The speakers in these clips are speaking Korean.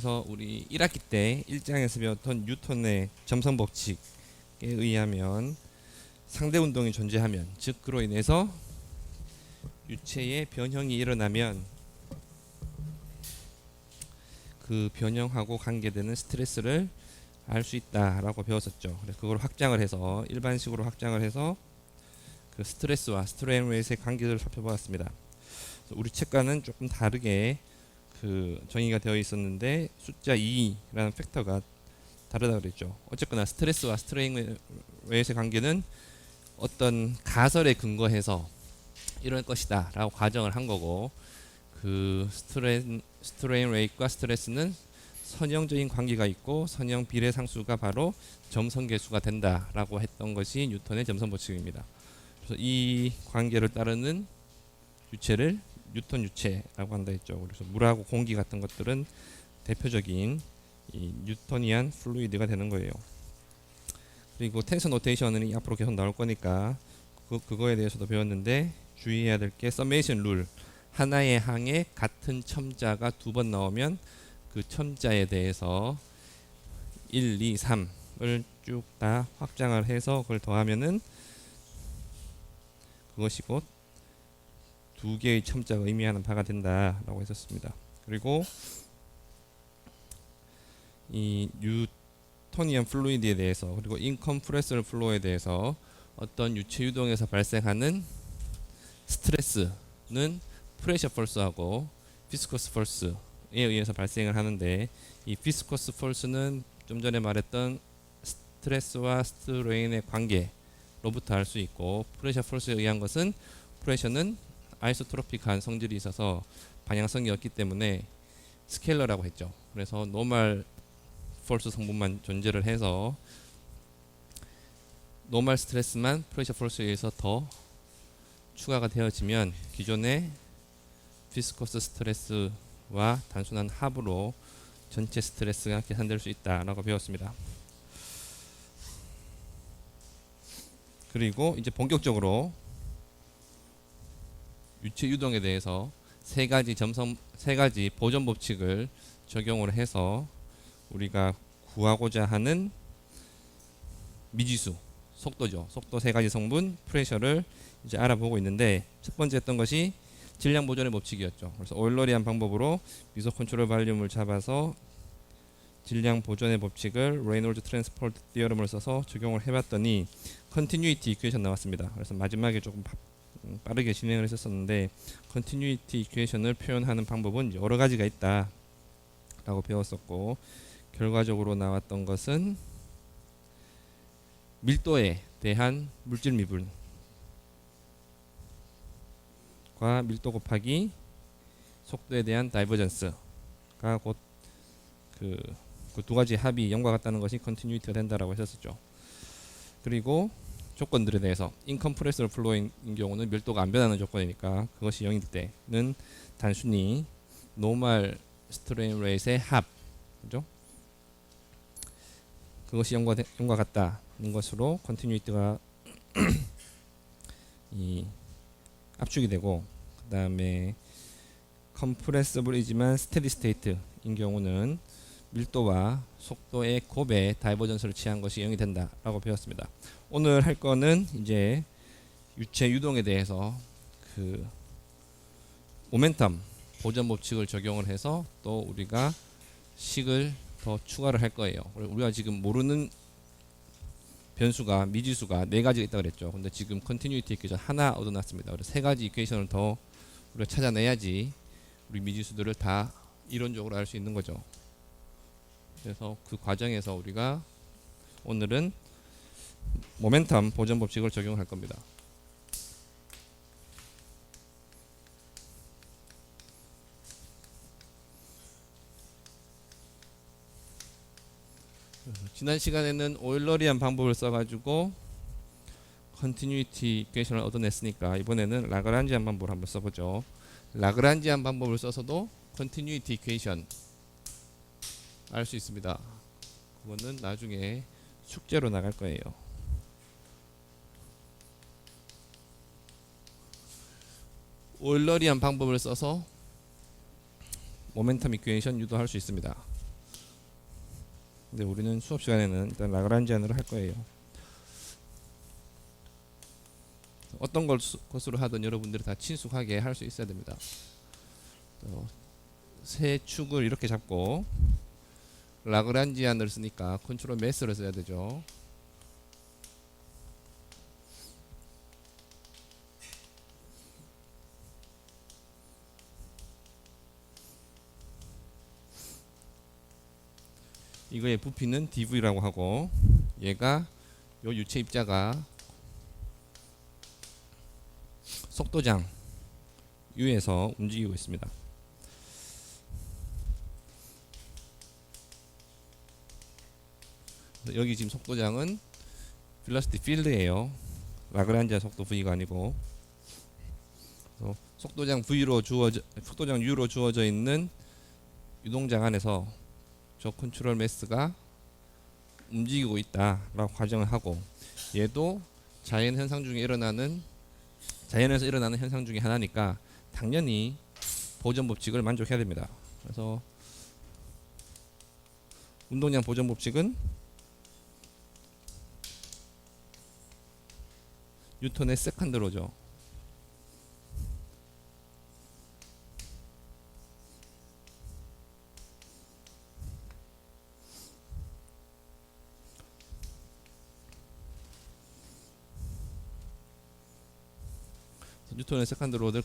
그래서 우리 1학기 때 1장에서 배웠던 뉴턴의 점성 법칙에 의하면 상대 운동이 존재하면, 즉 그로 인해서 유체의 변형이 일어나면 그 변형하고 관계되는 스트레스를 알 수 있다라고 배웠었죠. 그래서 그걸 확장을 해서 일반식으로 확장을 해서 그 스트레스와 스트레인 레이스의 관계를 살펴보았습니다. 우리 책과는 조금 다르게 그 정의가 되어 있었는데 숫자 2라는 팩터가 다르다고 그랬죠. 어쨌거나 스트레스와 스트레인 레이스의 관계는 어떤 가설에 근거해서 이럴 것이다 라고 가정을 한 거고, 그 스트레인 레이트과 스트레스는 선형적인 관계가 있고 선형 비례상수가 바로 점성계수가 된다라고 했던 것이 뉴턴의 점성 법칙입니다. 그래서 이 관계를 따르는 유체를 뉴턴 유체라고 한다 했죠. 그래서 물하고 공기 같은 것들은 대표적인 이 뉴턴이안 플루이드가 되는 거예요. 그리고 텐션 노테이션은 앞으로 계속 나올 거니까 그거에 대해서도 배웠는데, 주의해야 될 게 서메이션 룰, 하나의 항에 같은 첨자가 두 번 나오면 그 첨자에 대해서 1, 2, 3을 쭉 다 확장을 해서 그걸 더하면은 그것이 곧 두 개의 첨자가 의미하는 바가 된다라고 했었습니다. 그리고 이 뉴토니안 플루이드에 대해서, 그리고 인컴프레서블 플로우에 대해서 어떤 유체 유동에서 발생하는 스트레스는 프레셔 폴스하고 비스커스 폴스에 의해서 발생을 하는데, 이 비스커스 폴스는 좀 전에 말했던 스트레스와 스트레인의 관계로부터 알 수 있고, 프레셔 폴스에 의한 것은 프레셔는 아이소트로픽한 성질이 있어서 방향성이 없기 때문에 스케일러라고 했죠. 그래서 노멀 폴스 성분만 존재를 해서 노멀 스트레스만 프레셔 폴스에 의해서 더 추가가 되어지면 기존의 비스코스 스트레스와 단순한 합으로 전체 스트레스가 계산될 수 있다라고 배웠습니다. 그리고 이제 본격적으로 유체 유동에 대해서 세 가지 보존 법칙을 적용을 해서 우리가 구하고자 하는 미지수, 속도죠. 속도 세 가지 성분, 프레셔를 이제 알아보고 있는데, 첫 번째 했던 것이 질량 보존의 법칙이었죠. 그래서 오일러리한 방법으로 미소 컨트롤 발륨을 잡아서 질량 보존의 법칙을 레이놀즈 트랜스포트 디어럼을 써서 적용을 해봤더니 컨티뉴이티 이퀘이션 나왔습니다. 그래서 마지막에 조금 빠르게 진행을 했었는데, 컨티뉴이티 이퀘이션을 표현하는 방법은 여러 가지가 있다라고 배웠었고, 결과적으로 나왔던 것은 밀도에 대한 물질 미분과 밀도 곱하기 속도에 대한 다이버전스가 곧 그 두 가지 합이 0과 같다는 것이 컨티뉴이티가 된다라고 했었죠. 그리고 조건들에 대해서 인컴프레서블 플로우인 경우는 밀도가 안 변하는 조건이니까 그것이 0일 때는 단순히 노멀 스트레인 레이트의 합, 그죠? 그것이 0과 같다는 것으로 컨티뉴이티가 이 압축이 되고, 그 다음에 컴프레서블이지만 스테디 스테이트인 경우는 밀도와 속도의 곱의 다이버전스를 취한 것이 0이 된다라고 배웠습니다. 오늘 할 거는 이제 유체 유동에 대해서 그 모멘텀 보존 법칙을 적용을 해서 또 우리가 식을 더 추가를 할 거예요. 우리가 지금 모르는 변수가, 미지수가 네 가지가 있다고 그랬죠. 근데 지금 컨티뉴이티 이퀘이션 하나 얻어놨습니다. 그래서 세 가지 이퀘이션을 더 우리가 찾아내야지 우리 미지수들을 다 이론적으로 알 수 있는 거죠. 그래서 그 과정에서 우리가 오늘은 모멘텀 보존 법칙을 적용할 겁니다. 지난 시간에는 오일러리안 방법을 써가지고 컨티뉴이티 이퀘이션을 얻어냈으니까 이번에는 라그란지안 방법을 한번 써보죠. 라그란지안 방법을 써서도 컨티뉴이티 이퀘이션 알 수 있습니다. 그거는 나중에 숙제로 나갈 거예요. 오일러리안 방법을 써서 모멘텀 이퀘이션 유도할 수 있습니다. 근데 우리는 수업 시간에는 일단 라그란지안으로 할 거예요. 어떤 것으로 하든 여러분들이 다 친숙하게 할 수 있어야 됩니다. 세 축을 이렇게 잡고 라그란지안을 쓰니까 컨트롤 매스를 써야 되죠. 이거의 부피는 dv라고 하고, 얘가 요 유체 입자가 속도장 U에서 움직이고 있습니다. 여기 지금 속도장은 velocity field예요. 라그란지안 속도 V가 아니고, 속도장 U로 주어져 있는 유동장 안에서 저 컨트롤 매스가 움직이고 있다라고 가정을 하고, 얘도 자연에서 일어나는 현상 중에 하나니까 당연히 보존 법칙을 만족해야 됩니다. 그래서 운동량 보존 법칙은 뉴턴의 세컨드로죠. 뉴턴의 세컨드 로를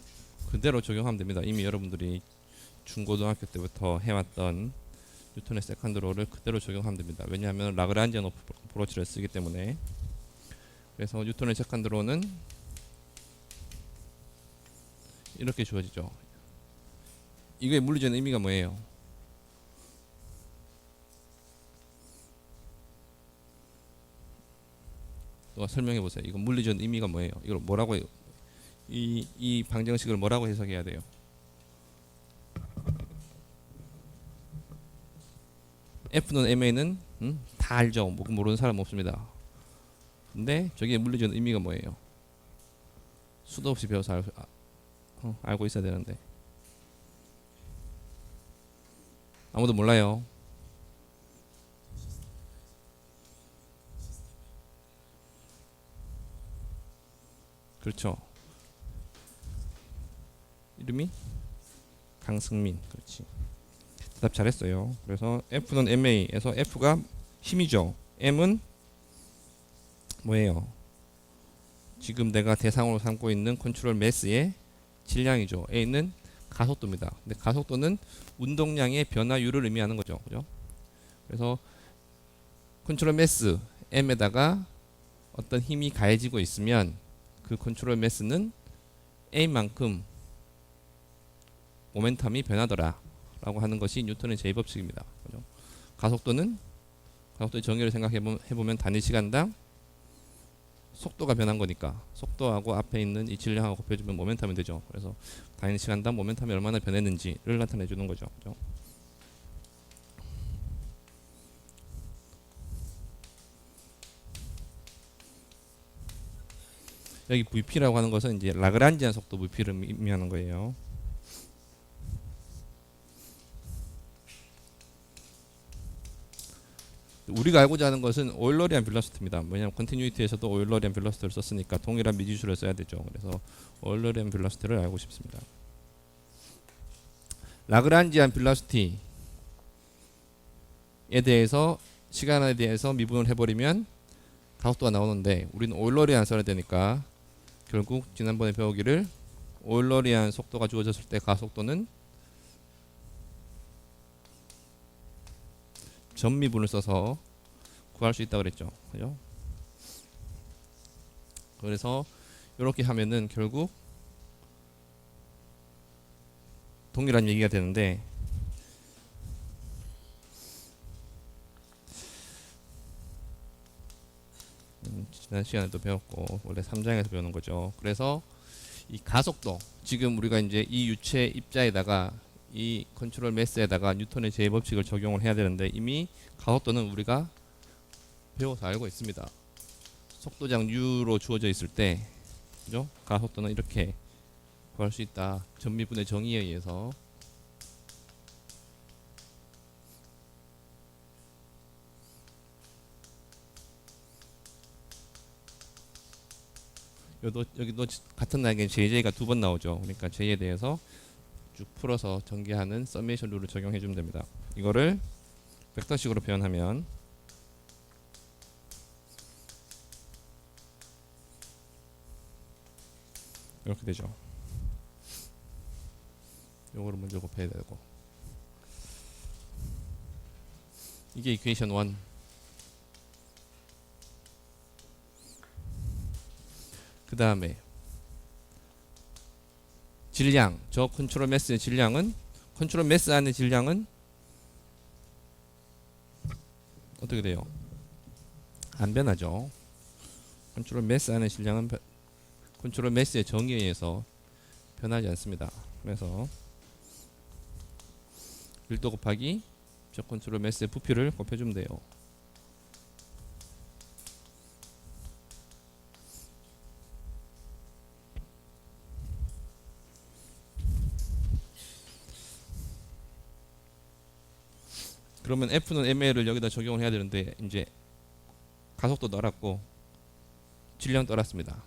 그대로 적용하면 됩니다. 이미 여러분들이 중고등학교 때부터 해왔던 뉴턴의 세컨드 로를 그대로 적용하면 됩니다. 왜냐하면 라그란지안 어프로치를 쓰기 때문에. 그래서 뉴턴의 세컨드 로는 이렇게 주어지죠. 이거의 물리적인 의미가 뭐예요? 누가 설명해 보세요. 이거 물리적인 의미가 뭐예요? 이걸 뭐라고 이 방정식을 뭐라고 해석해야 돼요? F는 MA는 다 알죠. 모르는 사람 없습니다. 근데 저게 물리적인 의미가 뭐예요? 수도 없이 배워서 알고 있어야 되는데 아무도 몰라요. 그렇죠. 이름이 강승민. 그렇지. 대답 잘했어요. 그래서 F는 MA에서 F가 힘이죠. M은 뭐예요? 지금 내가 대상으로 삼고 있는 컨트롤 매스의 질량이죠. A는 가속도입니다. 근데 가속도는 운동량의 변화율을 의미하는 거죠. 그죠? 그래서 컨트롤 매스 M에다가 어떤 힘이 가해지고 있으면 그 컨트롤 매스는 A만큼 모멘텀이 변하더라 라고 하는 것이 뉴턴의 제2법칙입니다. 그죠? 가속도의 정의를 생각해보면 단위 시간당 속도가 변한 거니까 속도하고 앞에 있는 이 질량하고 곱해주면 모멘텀이 되죠. 그래서 단위 시간당 모멘텀이 얼마나 변했는지를 나타내 주는 거죠. 그죠? 여기 VP라고 하는 것은 이제 라그란지안 속도 VP를 의미하는 거예요. 우리가 알고자 하는 것은 오일러리안 벨로시티입니다. 왜냐하면 컨티뉴이티에서도 오일러리안 벨로시티를 썼으니까 동일한 미지수를 써야 되죠. 그래서 오일러리안 벨로시티를 알고 싶습니다. 라그란지안 벨로시티에 대해서 시간에 대해서 미분을 해버리면 가속도가 나오는데 우리는 오일러리안 써야 되니까 결국 지난번에 배우기를 오일러리안 속도가 주어졌을 때 가속도는 전미분을 써서 구할 수 있다고 그랬죠. 그죠? 그래서 이렇게 하면은 결국 동일한 얘기가 되는데 지난 시간에도 배웠고 원래 3장에서 배우는 거죠. 그래서 이 가속도 지금 우리가 이제 이 유체 입자에다가 이 컨트롤 매스에다가 뉴턴의 제2법칙을 적용을 해야 되는데 이미 가속도는 우리가 배워서 알고 있습니다. 속도장 U로 주어져 있을 때 그죠? 가속도는 이렇게 구할 수 있다. 전미분의 정의에 의해서. 여기도 같은 날개 JJ가 두 번 나오죠. 그러니까 J에 대해서 쭉 풀어서 전개하는 서메이션 룰을 적용해 주면 됩니다. 이거를 벡터식으로 표현하면 이렇게 되죠. 요거를 먼저 곱해야 되고, 이게 이퀘이션 1. 그 다음에 질량, 저 컨트롤 매스의 질량은, 컨트롤 매스 안의 질량은 어떻게 돼요? 안 변하죠. 컨트롤 매스 안의 질량은 컨트롤 매스의 정의에 의해서 변하지 않습니다. 그래서 1도 곱하기 저 컨트롤 매스의 부피를 곱해주면 돼요. 그러면 F는 ML을 여기다 적용을 해야 되는데 이제 가속도도 알았고 질량도 알았습니다.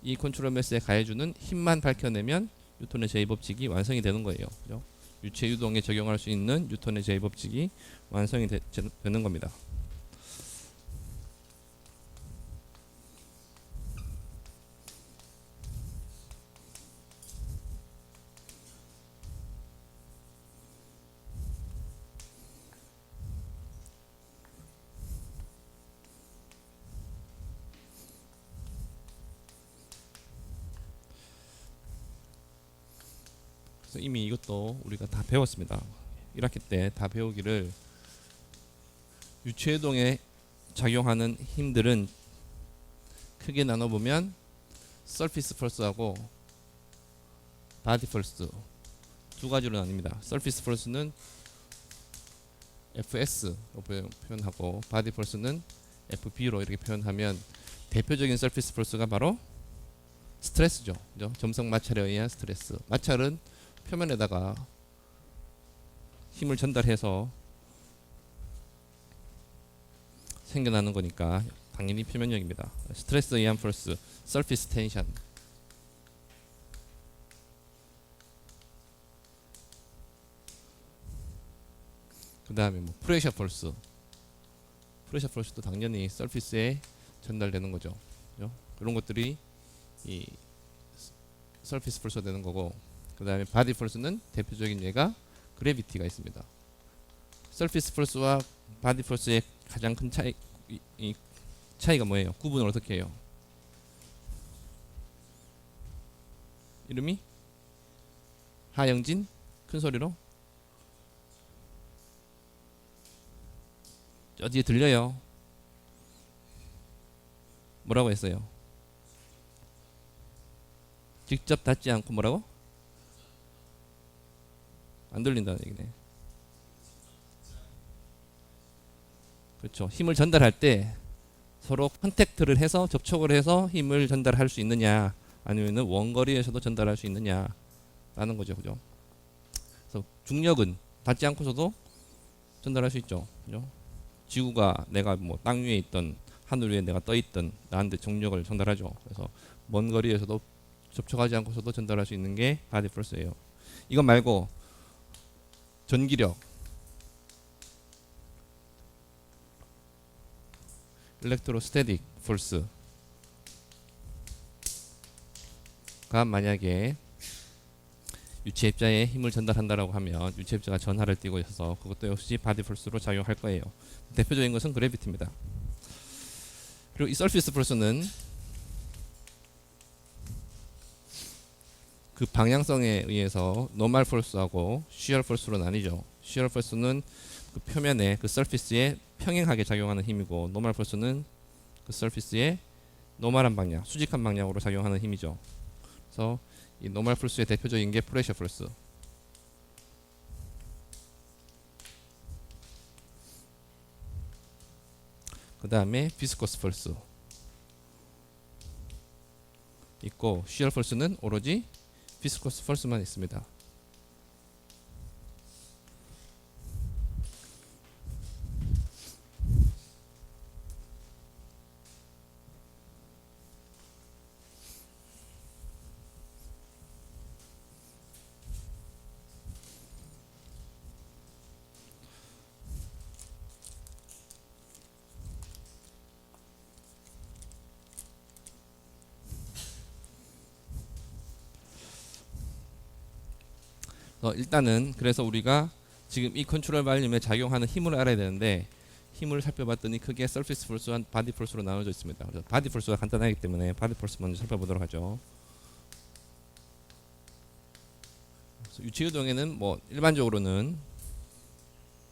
이 컨트롤 매스에 가해주는 힘만 밝혀내면 뉴턴의 제2법칙이 완성이 되는 거예요. 그죠? 유체 유동에 적용할 수 있는 뉴턴의 제2법칙이 완성이 되는 겁니다. 그래서 이미 이것도 우리가 다 배웠습니다. 1학기 때 다 배우기를, 유체이동에 작용하는 힘들은 크게 나눠보면 서피스 펄스하고 바디 펄스 두 가지로 나뉩니다. 서피스 펄스는 FS로 표현하고 바디 펄스는 FB로 이렇게 표현하면, 대표적인 서피스 펄스가 바로 스트레스죠. 그죠? 점성 마찰에 의한 스트레스. 마찰은 표면에다가 힘을 전달해서 생겨나는 거니까 당연히 표면력입니다. 스트레스에 의한 펄스, 서피스 텐션. 그 다음에 뭐 프레셔 펄스. 프레셔 펄스도 당연히 서피스에 전달되는 거죠. 그죠? 그런 것들이 이 서피스 펄스가 되는 거고, 그 다음에 바디 펄스는 대표적인 예가 그래비티가 있습니다. 서피스 펄스와 바디 펄스의 가장 큰 차이가 뭐예요? 구분을 어떻게 해요? 이름이 하영진? 큰 소리로 저 뒤에 들려요. 뭐라고 했어요? 직접 닿지 않고 뭐라고? 안 들린다는 얘기네. 그렇죠. 힘을 전달할 때 서로 컨택트를 해서, 접촉을 해서 힘을 전달할 수 있느냐, 아니면은 원거리에서도 전달할 수 있느냐 라는 거죠. 그죠? 그래서 중력은 닿지 않고서도 전달할 수 있죠. 그죠? 지구가, 내가 뭐 땅 위에 있던, 하늘 위에 내가 떠 있던 나한테 중력을 전달하죠. 그래서 먼 거리에서도 접촉하지 않고서도 전달할 수 있는 게 바디 펄스예요. 이거 말고 전기력, 일렉트로스태틱 펄스가 만약에 유체 입자에 힘을 전달한다라고 하면 유체 입자가 전하를 띠고 있어서 그것도 역시 바디 펄스로 작용할 거예요. 대표적인 것은 그래비티입니다. 그리고 이 서피스 펄스는 그 방향성에 의해서 노멀 펄스하고 쉬어 펄스로 나뉘죠. 쉬어 펄스는 그 표면에, 그 서피스에 평행하게 작용하는 힘이고, 노멀 펄스는 그 서피스에 노멀한 방향, 수직한 방향으로 작용하는 힘이죠. 그래서 이 노멀 펄스의 대표적인 게 프레셔 펄스. 그 다음에 비스코스 펄스 있고, 쉬어 펄스는 오로지 비스코스 펄스만 있습니다. 일단은 그래서 우리가 지금 이 컨트롤 발륨에 작용하는 힘을 알아야 되는데 힘을 살펴봤더니 크게 서피스 폴스와 바디 폴스로 나눠져 있습니다. 그래서 바디 폴스가 간단하기 때문에 바디 폴스 먼저 살펴보도록 하죠. 유체 유동에는 뭐 일반적으로는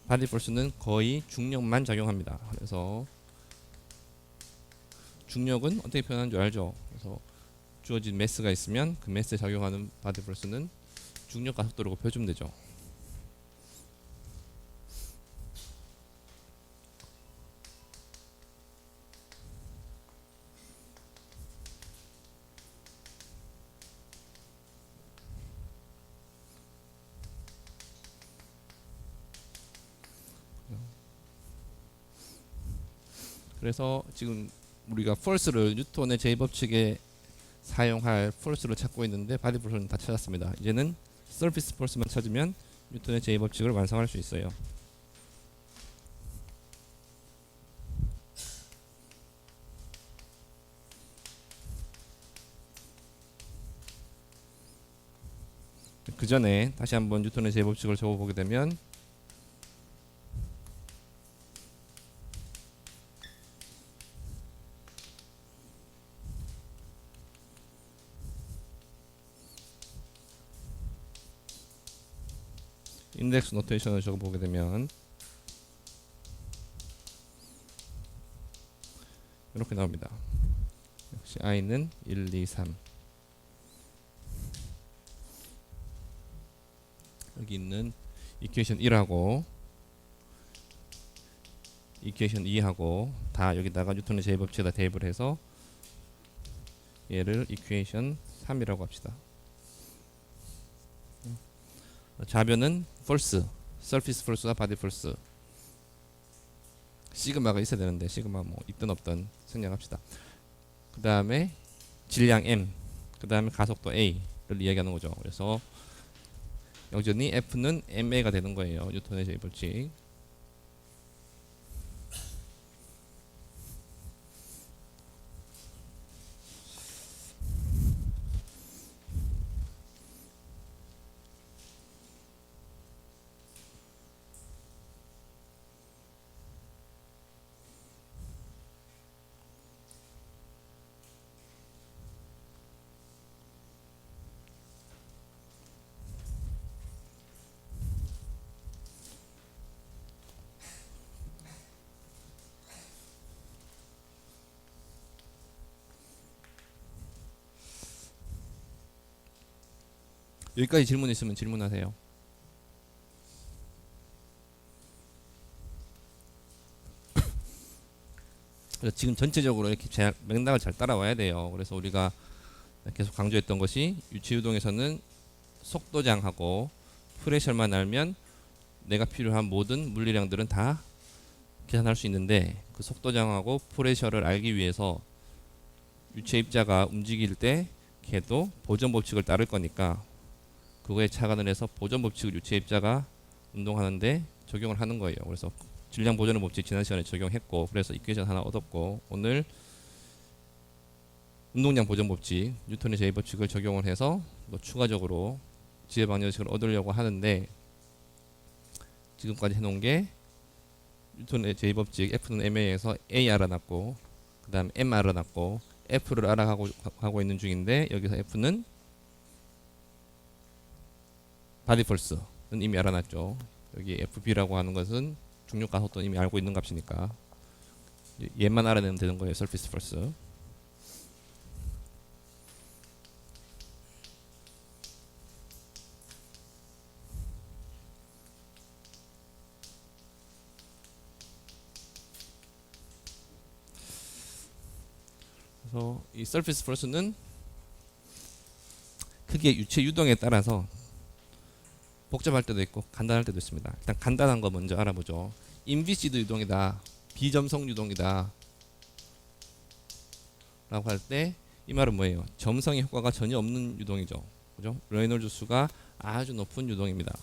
바디 폴스는 거의 중력만 작용합니다. 그래서 중력은 어떻게 표현하는 줄 알죠? 그래서 주어진 매스가 있으면 그 매스에 작용하는 바디 폴스는 중력과 속도라고 표주면 되죠. 그래서 지금 우리가 폴스를 뉴턴의 제2법칙에 사용할 폴스를 찾고 있는데 바디 폴스는 다 찾았습니다. 이제는 서피스 폴스만 찾으면 뉴턴의 제2법칙을 완성할 수 있어요. 그 전에 다시 한번 뉴턴의 제2법칙을 적어보게 되면 인덱스 노테이션을 적어보게 되면 이렇게 나옵니다. 역시 i는 1, 2, 3 여기 있는 이퀘이션 1하고 이퀘이션 2하고 다 여기다가 뉴턴의 제2법칙에다 대입을 해서 얘를 이퀘이션 3이라고 합시다. 좌변은 폴스, 서피스 폴스와 바디 폴스. 시그마가 있어야 되는데 시그마 뭐 있든 없든 생략합시다. 그 다음에 질량 m, 그 다음에 가속도 a를 이야기하는 거죠. 그래서 여전히 F는 ma가 되는 거예요. 뉴턴의 제2법칙. 여기까지 질문 있으면 질문하세요. 그래서 지금 전체적으로 이렇게 맥락을 잘 따라와야 돼요. 그래서 우리가 계속 강조했던 것이 유체 유동에서는 속도장하고 프레셔만 알면 내가 필요한 모든 물리량들은 다 계산할 수 있는데 그 속도장하고 프레셔를 알기 위해서 유체 입자가 움직일 때 걔도 보존 법칙을 따를 거니까 그거에 착안을 해서 보존 법칙을 유체 입자가 운동하는데 적용을 하는 거예요. 그래서 질량 보존의 법칙 지난 시간에 적용했고 그래서 이퀘이션 하나 얻었고 오늘 운동량 보존 법칙 뉴턴의 제2법칙을 적용을 해서 또 추가적으로 지혜 방정식을 얻으려고 하는데 지금까지 해놓은 게 뉴턴의 제2법칙 F는 MA에서 A 알아놨고 그 다음 M 알아놨고 F를 알아가고 있는 중인데 여기서 F는 바디 폴스는 이미 알아놨죠. 여기 FB라고 하는 것은 중력 가속도는 이미 알고 있는 값이니까 얘만 알아내면 되는 거예요. 서피스 폴스. 그래서 이 서피스 폴스는 크게 유체 유동에 따라서 복잡할 때도 있고 간단할 때도 있습니다. 일단 간단한 거 먼저 알아보죠. 인비시드 유동이다, 비점성 유동이다 라고 할 때 이 말은 뭐예요? 점성의 효과가 전혀 없는 유동이죠. 그죠? 레이놀즈 수가 아주 높은 유동입니다.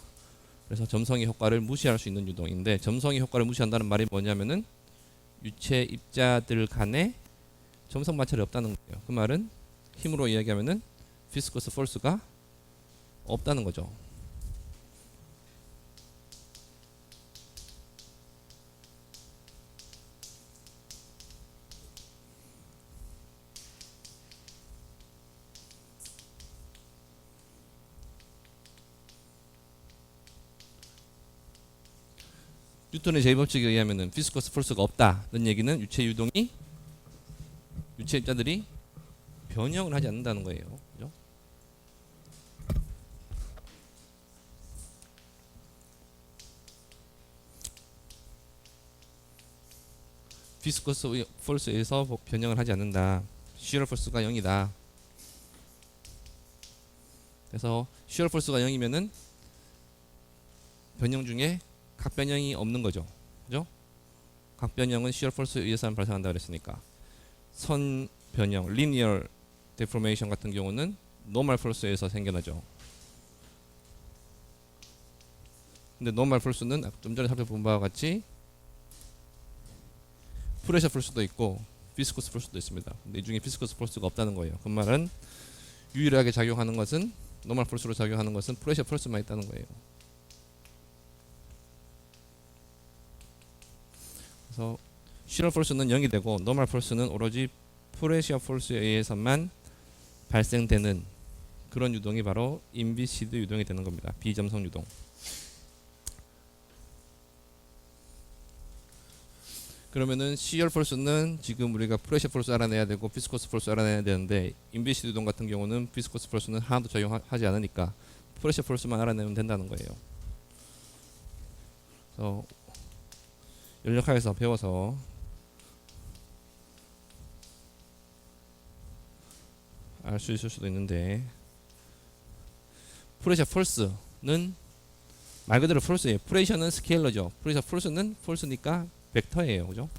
그래서 점성의 효과를 무시할 수 있는 유동인데 점성의 효과를 무시한다는 말이 뭐냐면은 유체 입자들 간에 점성 마찰이 없다는 거예요. 그 말은 힘으로 이야기하면은 비스커스 폴스가 없다는 거죠. 뉴턴의 제2법칙에 의하면은 비스커스 폴스가 없다는 얘기는 유체 유동이 유체 입자들이 변형을 하지 않는다는 거예요. 그죠? 비스커스 폴스에서 변형을 하지 않는다. 시어 폴스가 0이다. 그래서 시어 폴스가 0이면은 변형 중에 각 변형이 없는 거죠. 그죠? 각 변형은 시어 폴스에 의해서 발생한다 그랬으니까 선 변형, 리니어 데포메이션 같은 경우는 노멀 폴스에서 생겨나죠. 근데 노멀 폴스는 좀 전에 살펴본 바와 같이 프레셔 폴스도 있고 비스코스 폴스도 있습니다. 근데 이 중에 비스코스 폴스가 없다는 거예요. 그 말은 유일하게 작용하는 것은 노멀 폴스로 작용하는 것은 프레셔 폴스만 있다는 거예요. 그래서 시어 폴스는 0이 되고 노멀 폴스는 오로지 프레셔 폴스에 의해서만 발생되는 그런 유동이 바로 인비시드 유동이 되는 겁니다. 비점성 유동. 그러면은 시어 폴스는 지금 우리가 프레셔 폴스 알아내야 되고 비스코스 폴스 알아내야 되는데 인비시드 유동 같은 경우는 비스코스 폴스는 하나도 작용하지 않으니까 프레셔 폴스만 알아내면 된다는 거예요. 그래서 연력학에서 배워서 알 수 있을 수도 있는데 프레셔 폴스는 말 그대로 폴스예요. 프레셔는 스케일러죠. 프레셔 폴스는 폴스니까 벡터예요. 그죠?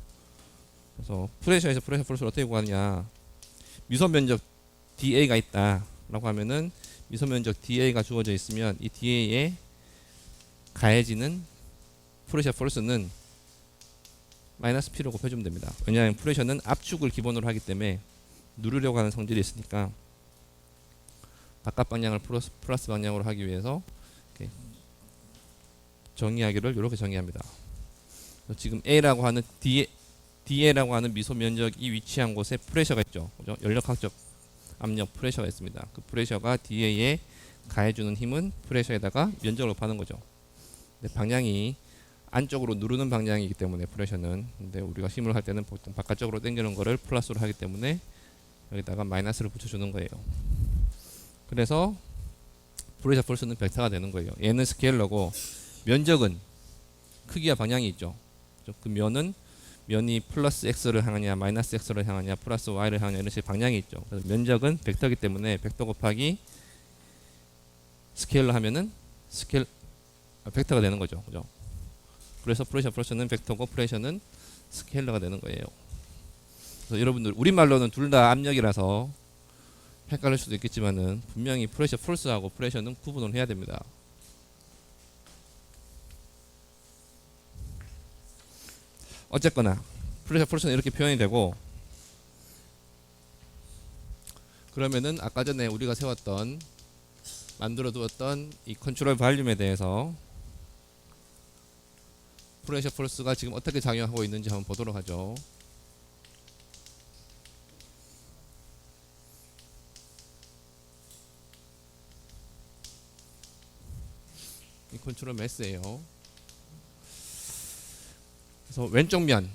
그래서 프레셔에서 프레셔 폴스를 어떻게 구하느냐. 미소 면적 dA가 있다라고 하면은 미소 면적 dA가 주어져 있으면 이 dA에 가해지는 프레셔 폴스는 마이너스 P라고 표주면 됩니다. 왜냐하면 프레셔는 압축을 기본으로 하기 때문에 누르려고 하는 성질이 있으니까 바깥 방향을 플러스 방향으로 하기 위해서 이렇게 정의하기를 이렇게 정의합니다. 지금 A라고 하는 DA라고 하는 미소 면적이 위치한 곳에 프레셔가 있죠. 그죠? 연력학적 압력 프레셔가 있습니다. 그 프레셔가 DA에 가해주는 힘은 프레셔에다가 면적을 곱하는 거죠. 근데 방향이 안쪽으로 누르는 방향이기 때문에 프레셔는 근데 우리가 힘을 할 때는 보통 바깥쪽으로 당기는 거를 플러스로 하기 때문에 여기다가 마이너스를 붙여주는 거예요. 그래서 프레셔 폴스는 벡터가 되는 거예요. 얘는 스케일러고 면적은 크기와 방향이 있죠. 그 면이 플러스 x를 향하냐 마이너스 x를 향하냐 플러스 y를 향하냐 이런 식의 방향이 있죠. 그래서 면적은 벡터이기 때문에 벡터 곱하기 스케일러 하면은 벡터가 되는 거죠. 그죠? 그래서 프레셔 폴스는 벡터고 프레셔는 스케일러가 되는 거예요. 그래서 여러분들 우리말로는 둘 다 압력이라서 헷갈릴 수도 있겠지만은 분명히 프레셔 폴스하고 프레셔는 구분을 해야 됩니다. 어쨌거나 프레셔 폴스는 이렇게 표현이 되고 그러면은 아까 전에 우리가 만들어 두었던 이 컨트롤 발륨에 대해서 프레셔 폴스가 지금 어떻게 작용하고 있는지 한번 보도록 하죠. 이 컨트롤 매스예요. 그래서 왼쪽 면에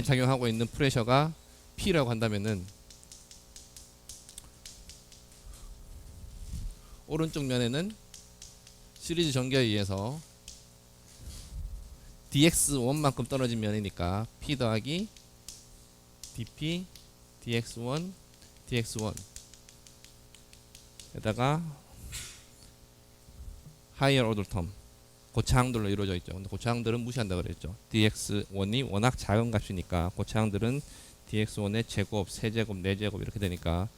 작용하고 있는 프레셔가 P라고 한다면은 오른쪽 면에는 시리즈 전개에 의해서 dx1만큼 떨어진 면이니까 P 더하기 dP dx1 dx1 에다가 higher order term 고차항들로 이루어져 있죠. 근데 고차항들은 무시한다 그랬죠. dx1이 워낙 작은 값이니까 고차항들은 dx1의 제곱, 세제곱, 네제곱 이렇게 되니까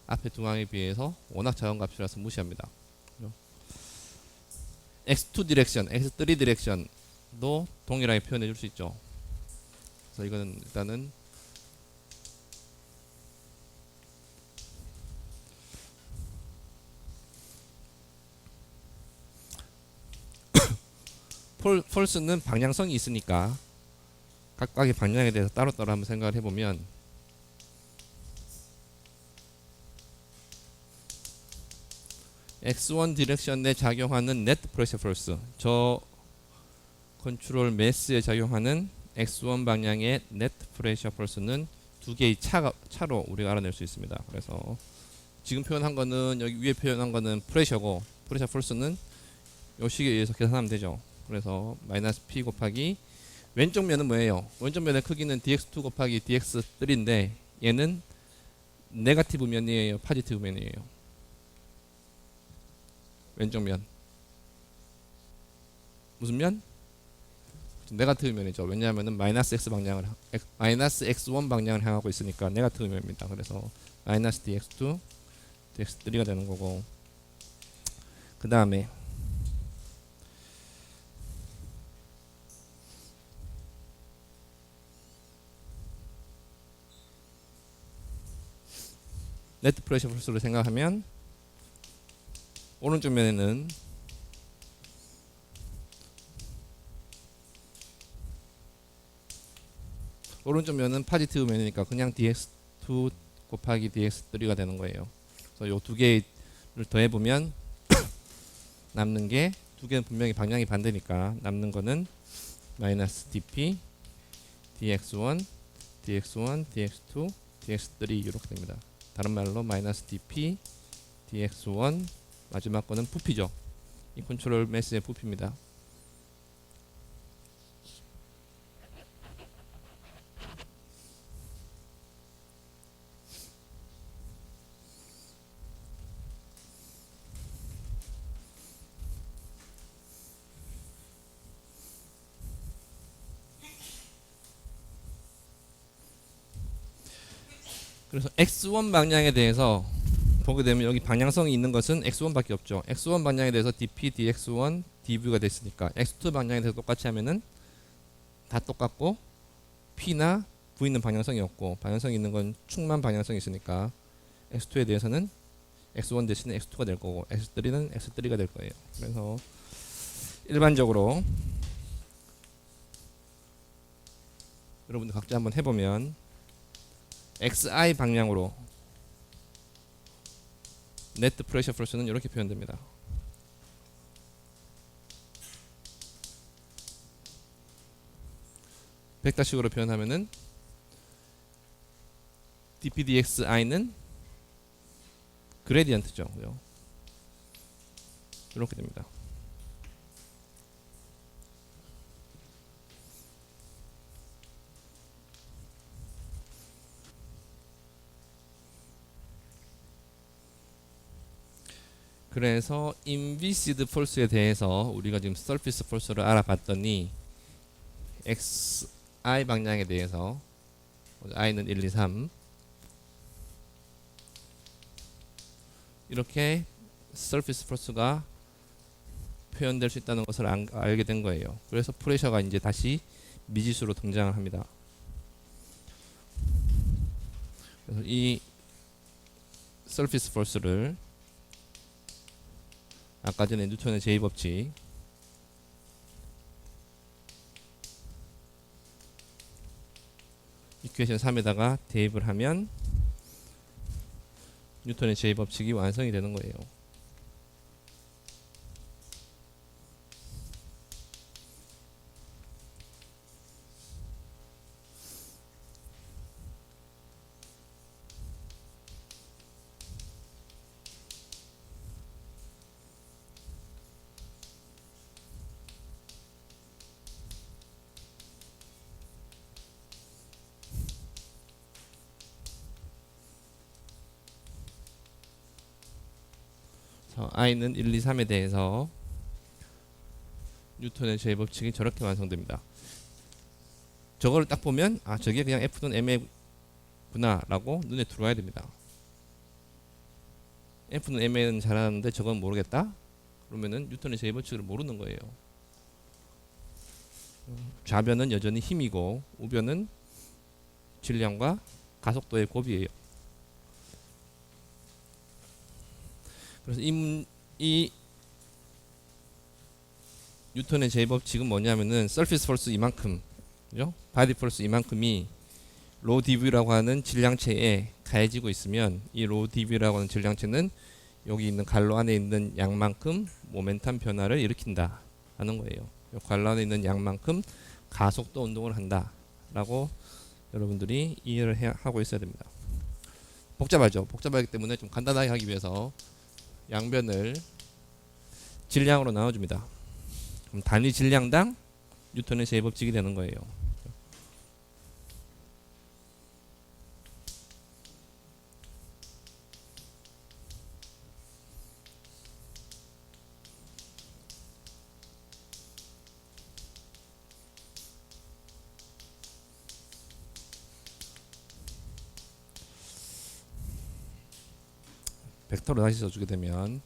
앞에 두 항에 비해서 워낙 작은 값이라서 무시합니다. x2 디렉션, x3 디렉션도 동일하게 표현해 줄 수 있죠. 그래서 이거는 일단은 폴스는 방향성이 있으니까 각각의 방향에 대해서 따로따로 한번 생각을 해보면 x1 디렉션에 작용하는 네트 프레셔 폴스 저 컨트롤 매스에 작용하는 x1 방향의 네트 프레셔 펄스는 두 개의 차로 우리가 알아낼 수 있습니다. 그래서 지금 표현한 거는 여기 위에 표현한 거는 프레셔고 프레셔 펄스는 요 식에 의해서 계산하면 되죠. 그래서 마이너스 p 곱하기 왼쪽 면은 뭐예요? 왼쪽 면의 크기는 dx2 곱하기 dx3인데 얘는 네거티브 면이에요, 포지티브 면이에요? 왼쪽 면 무슨 면? 네거티브 면이죠. 왜냐하면은 마이너스 x1 방향을 향하고 있으니까 네거티브 면입니다. 그래서 마이너스 dx2 dx3가 되는 거고, 그 다음에 네트 프레셔 펄스로 생각하면 오른쪽 면에는 포지티브 면이니까 그냥 dx2 곱하기 dx3가 되는 거예요. 그래서 요 두 개를 더해보면 남는 게, 두 개는 분명히 방향이 반대니까 남는 거는 마이너스 dp dx1 dx1 dx2 dx3 이렇게 됩니다. 다른 말로 마이너스 dp dx1, 마지막 거는 부피죠. 이 컨트롤 매스의 부피입니다. 그래서 x1 방향에 대해서 보게 되면 여기 방향성이 있는 것은 x1밖에 없죠. x1 방향에 대해서 dp dx1 dv가 됐으니까 x2 방향에 대해서 똑같이 하면은 다 똑같고 p나 v는 방향성이 없고, 방향성이 있는 건 축만 방향성이 있으니까 x2에 대해서는 x1 대신에 x2가 될 거고 x3는 x3가 될 거예요. 그래서 일반적으로 여러분들 각자 한번 해보면 xi 방향으로 네트 프레셔 펄스는 이렇게 표현됩니다. 벡터식으로 표현하면은 dpdxi는 그레디언트죠. 이렇게 됩니다. 그래서 인비시드 폴스에 대해서 우리가 지금 서피스 폴스를 알아봤더니 xi 방향에 대해서 i는 1, 2, 3 이렇게 서피스 폴스가 표현될 수 있다는 것을 알게 된 거예요. 그래서 프레셔가 이제 다시 미지수로 등장을 합니다. 그래서 이 서피스 폴스를 아까 전에 뉴턴의 제2법칙 이퀘이션 3에다가 대입을 하면 뉴턴의 제2법칙이 완성이 되는 거예요. i는 1, 2, 3에 대해서 뉴턴의 제2법칙이 저렇게 완성됩니다. 저거를 딱 보면 아 저게 그냥 F는 MA구나 라고 눈에 들어와야 됩니다. F는 MA는 잘하는데 저건 모르겠다? 그러면은 뉴턴의 제2법칙을 모르는 거예요. 좌변은 여전히 힘이고 우변은 질량과 가속도의 곱이에요. 그래서 이 뉴턴의 제2법칙은 뭐냐면은 서피스 폴스 이만큼, 그죠? 바디 폴스 이만큼이 로 dv라고 하는 질량체에 가해지고 있으면 이 로 dv라고 하는 질량체는 여기 있는 갈로 안에 있는 양만큼 모멘텀 변화를 일으킨다 하는 거예요. 관련해 있는 양만큼 가속도 운동을 한다라고 여러분들이 이해를 하고 있어야 됩니다. 복잡하죠. 복잡하기 때문에 좀 간단하게 하기 위해서 양변을 질량으로 나눠줍니다. 그럼 단위 질량당 뉴턴의 제2법칙이 되는 거예요. 벡터로 다시 써주게 되면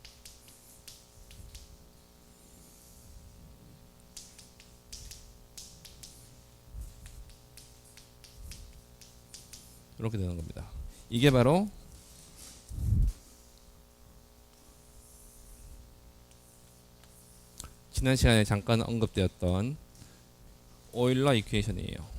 이렇게 되는 겁니다. 이게 바로 지난 시간에 잠깐 언급되었던 오일러 이퀘이션이에요.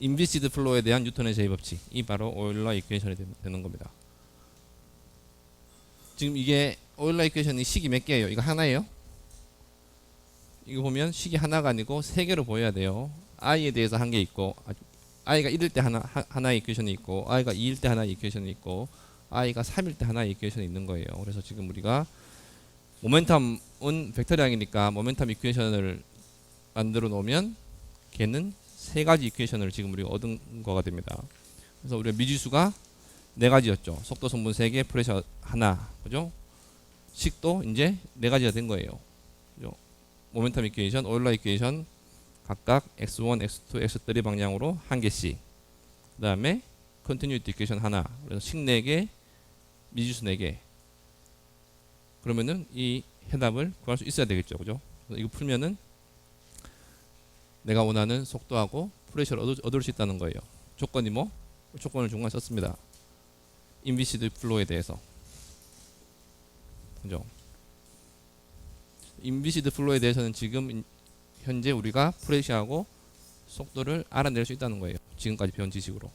인비시드 플로우에 대한 뉴턴의 제2법칙이 바로 오일러 이퀘이션이 되는 겁니다. 지금 이게 오일러 이퀘이션이 식이 몇 개예요? 이거 하나예요? 이거 보면 식이 하나가 아니고 세 개로 보여야 돼요. i에 대해서 한 개 있고, i가 1일 때 하나의 이퀘이션이 있고, i가 2일 때 하나의 이퀘이션이 있고, i가 3일 때 하나의 이퀘이션이 있는 거예요. 그래서 지금 우리가 모멘텀은 벡터량이니까 모멘텀 이퀘이션을 만들어 놓으면 걔는 세 가지 이퀘이션을 지금 우리가 얻은 거가 됩니다. 그래서 우리가 미지수가 네 가지였죠. 속도 성분 3개, 프레셔 하나, 그죠? 식도 이제 네 가지가 된 거예요. 그죠? 모멘텀 이퀘이션, 오일러 이퀘이션 각각 x1, x2, x3 방향으로 한 개씩. 그다음에 컨티뉴이티 이퀘이션 하나. 그래서 식 4개, 미지수 4개. 그러면은 이 해답을 구할 수 있어야 되겠죠. 그죠? 이거 풀면은 내가 원하는 속도하고 프레셔를 얻을 수 있다는 거예요. 조건이 뭐? 조건을 중간에 썼습니다. 인비시드 플로우에 대해서. 그죠? 인비시드 플로우에 대해서는 지금 현재 우리가 프레셔하고 속도를 알아낼 수 있다는 거예요. 지금까지 배운 지식으로.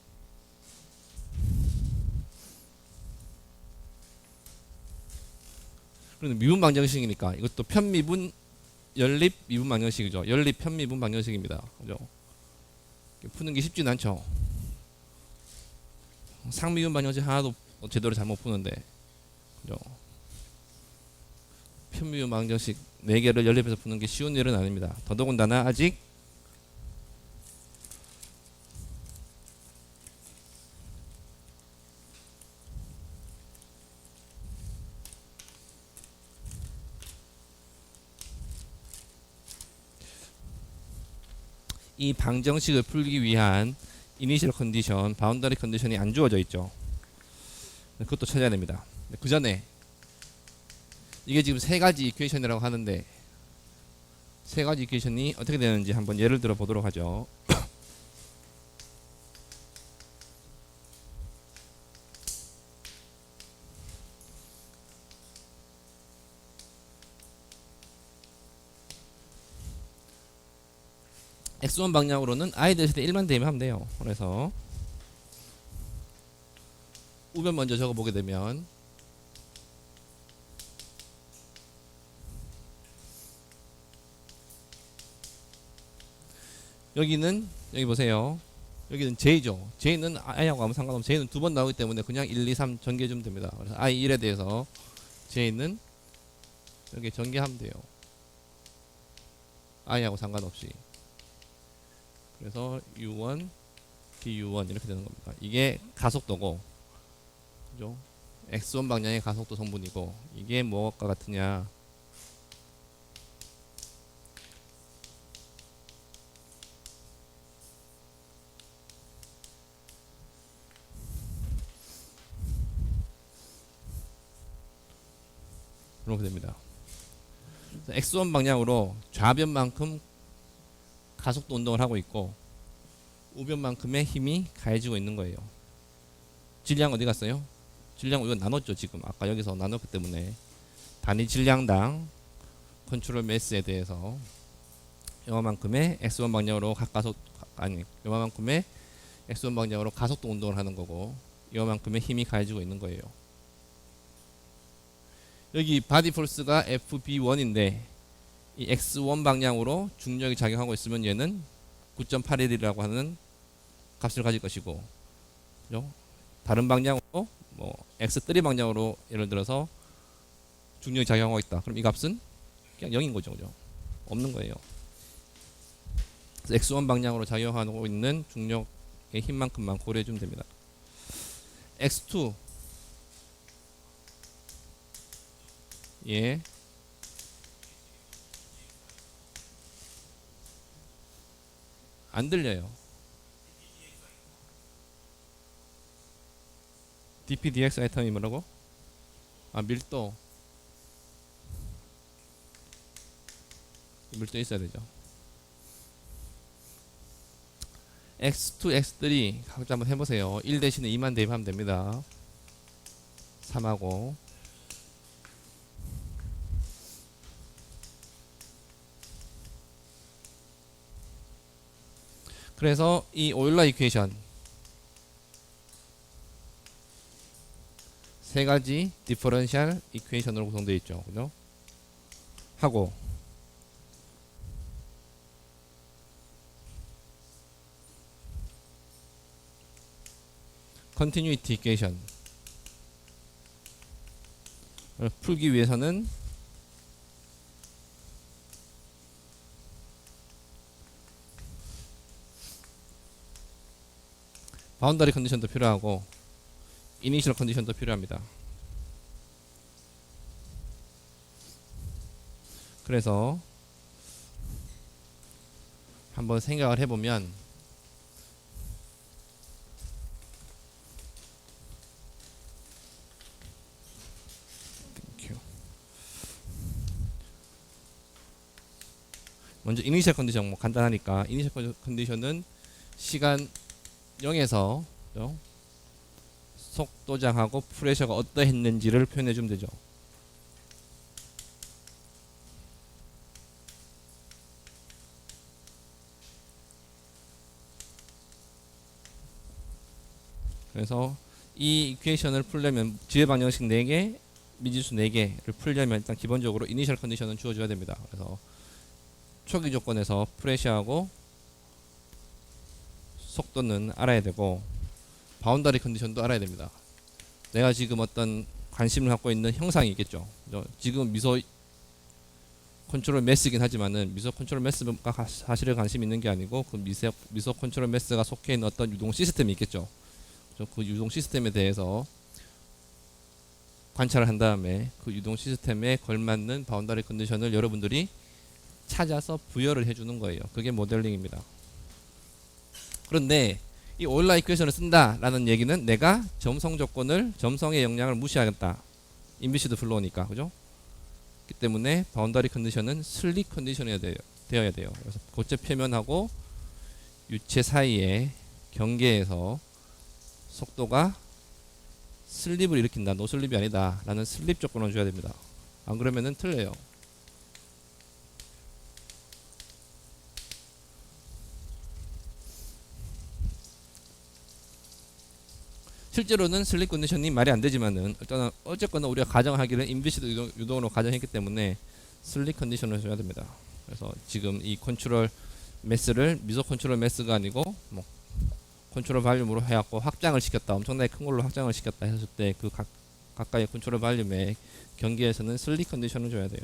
그런데 미분 방정식이니까 이것도 편미분 연립 미분 방정식이죠. 연립 편미분 방정식입니다. 그죠? 푸는 게 쉽진 않죠. 상미분 방정식 하나도 제대로 잘못 푸는데, 그죠? 편미분 방정식 4개를 연립해서 푸는 게 쉬운 일은 아닙니다. 더더군다나 아직 이 방정식을 풀기 위한 이니셜 컨디션, 바운더리 컨디션이 안 주어져 있죠. 그것도 찾아야 됩니다. 그 전에 이게 지금 세 가지 이퀘이션이라고 하는데 세 가지 이퀘이션이 어떻게 되는지 한번 예를 들어 보도록 하죠. x1 방향으로는 i 대신에 1만 대입하면 돼요. 그래서 우변 먼저 적어보게 되면 여기는 여기 보세요. 여기는 j죠. j는 i하고 아무 상관없고 j는 두 번 나오기 때문에 그냥 1, 2, 3 전개해주면 됩니다. 그래서 i1에 대해서 j는 여기 전개하면 돼요. i하고 상관없이. 그래서 u1, du1 이렇게 되는 겁니다. 이게 가속도고, 그죠? x1 방향의 가속도 성분이고, 이게 뭐가 같으냐? 이렇게 됩니다. x1 방향으로 좌변만큼 가속도 운동을 하고 있고 우변만큼의 힘이 가해지고 있는 거예요. 질량 어디 갔어요? 질량 이거 나눴죠. 지금 아까 여기서 나눴기 때문에 단위 질량당 컨트롤 매스에 대해서 요만큼의 x1 방향으로 요만큼의 x1 방향으로 가속도 운동을 하는 거고 요만큼의 힘이 가해지고 있는 거예요. 여기 바디 폴스가 FB1인데 이 x1 방향으로 중력이 작용하고 있으면 얘는 9.81이라고 하는 값을 가질 것이고, 그죠? 다른 방향으로 뭐 x3 방향으로 예를 들어서 중력이 작용하고 있다. 그럼 이 값은 그냥 0인 거죠, 그죠? 없는 거예요. 그래서 x1 방향으로 작용하고 있는 중력의 힘만큼만 고려해 주면 됩니다. x2 예. 안 들려요. dpdx 아이템이 뭐라고? 아, 밀도 있어야 되죠. x2, x3 각자 한번 해보세요. 1 대신에 2만 대입하면 됩니다. 3하고 그래서 이 오일러 이퀘이션 세 가지 디퍼런셜 이퀘이션으로 구성되어 있죠. 그죠? 하고 컨티뉴이티 이퀘이션 풀기 위해서는 바운더리 컨디션도 필요하고 이니셜 컨디션도 필요합니다. 그래서 한번 생각을 해보면 먼저 이니셜 컨디션 뭐 간단하니까 이니셜 컨디션은 시간 0에서 속도장하고 프레셔가 어떠했는지를 표현해 주면 되죠. 그래서 이 이퀘이션을 풀려면 지회 방정식 4개, 미지수 4개를 풀려면 일단 기본적으로 이니셜 컨디션은 주어줘야 됩니다. 그래서 초기 조건에서 프레셔하고 속도는 알아야 되고 바운더리 컨디션도 알아야 됩니다. 내가 지금 어떤 관심을 갖고 있는 형상이 있겠죠. 지금 미소 컨트롤 매스이긴 하지만은 미소 컨트롤 매스가 사실에 관심이 있는 게 아니고 그 미소 컨트롤 매스가 속해 있는 어떤 유동 시스템이 있겠죠. 그 유동 시스템에 대해서 관찰을 한 다음에 그 유동 시스템에 걸맞는 바운더리 컨디션을 여러분들이 찾아서 부여를 해주는 거예요. 그게 모델링입니다. 그런데 이 오일러 이퀘이션을 쓴다라는 얘기는 내가 점성의 영향을 무시하겠다. 인비시드 플로우니까, 그죠? 그렇기 때문에 바운더리 컨디션은 슬립 컨디션이 되어야 돼요. 그래서 고체 표면하고 유체 사이의 경계에서 속도가 슬립을 일으킨다, 노슬립이 아니다 라는 슬립 조건을 줘야 됩니다. 안 그러면은 틀려요. 실제로는 슬립 컨디션이 말이 안 되지만은 어쨌거나 우리가 가정하기를 인비시드 유동으로 가정했기 때문에 슬립 컨디션을 줘야 됩니다. 그래서 지금 이 컨트롤 매스를 미소 컨트롤 매스가 아니고 뭐 컨트롤 발륨으로 해갖고 확장을 시켰다, 엄청나게 큰 걸로 확장을 시켰다 했을 때 그 가까이 컨트롤 발륨의 경계에서는 슬립 컨디션을 줘야 돼요.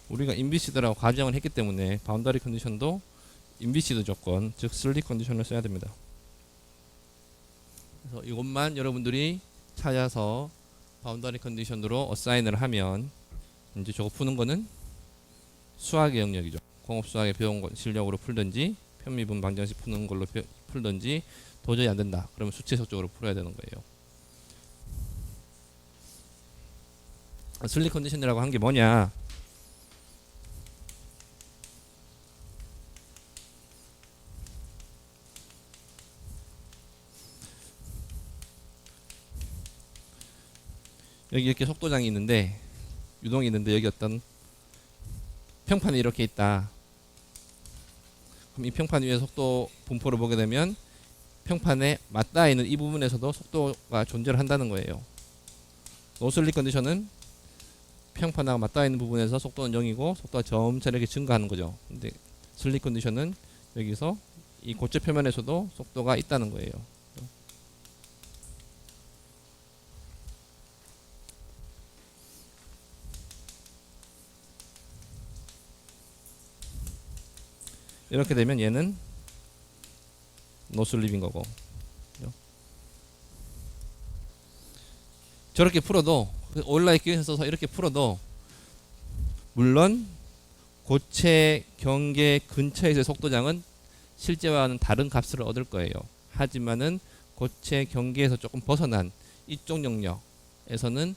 우리가 인비시드라고 가정을 했기 때문에 바운더리 컨디션도 인비시드 조건, 즉 슬립 컨디션을 써야 됩니다. 그래서 이것만 여러분들이 찾아서 바운더리 컨디션으로 어사인을 하면 이제 저거 푸는 거는 수학의 영역이죠. 공업 수학에 배운 거 실력으로 풀든지 편미분 방정식 푸는 걸로 풀든지 도저히 안 된다. 그러면 수치적으로 풀어야 되는 거예요. 슬립 컨디션이라고 한 게 뭐냐? 여기 이렇게 속도장이 있는데 유동이 있는데 여기 어떤 평판이 이렇게 있다. 그럼 이 평판 위에 속도 분포를 보게 되면 평판에 맞닿아 있는 이 부분에서도 속도가 존재를 한다는 거예요. 노슬립 컨디션은 평판하고 맞닿아 있는 부분에서 속도는 0이고 속도가 점차 이렇게 증가하는 거죠. 근데 슬립 컨디션은 여기서 이 고체 표면에서도 속도가 있다는 거예요. 이렇게 되면 얘는 노슬립인 거고, 저렇게 풀어도 오일라이 기회에서 써서 이렇게 풀어도 물론 고체 경계 근처에서의 속도장은 실제와는 다른 값을 얻을 거예요. 하지만은 고체 경계에서 조금 벗어난 이쪽 영역에서는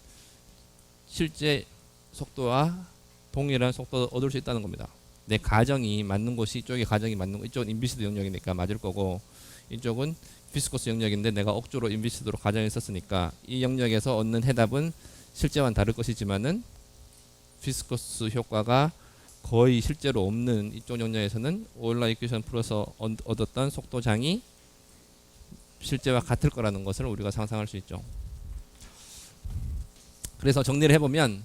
실제 속도와 동일한 속도를 얻을 수 있다는 겁니다. 내 가정이 맞는 곳이 이쪽의 가정이 맞는 거, 이쪽은 인비시드 영역이니까 맞을 거고 이쪽은 비스코스 영역인데 내가 억지로 인비시드로 가정을 썼으니까 이 영역에서 얻는 해답은 실제와는 다를 것이지만은 비스코스 효과가 거의 실제로 없는 이쪽 영역에서는 오일러 이퀘이션 풀어서 얻었던 속도장이 실제와 같을 거라는 것을 우리가 상상할 수 있죠. 그래서 정리를 해보면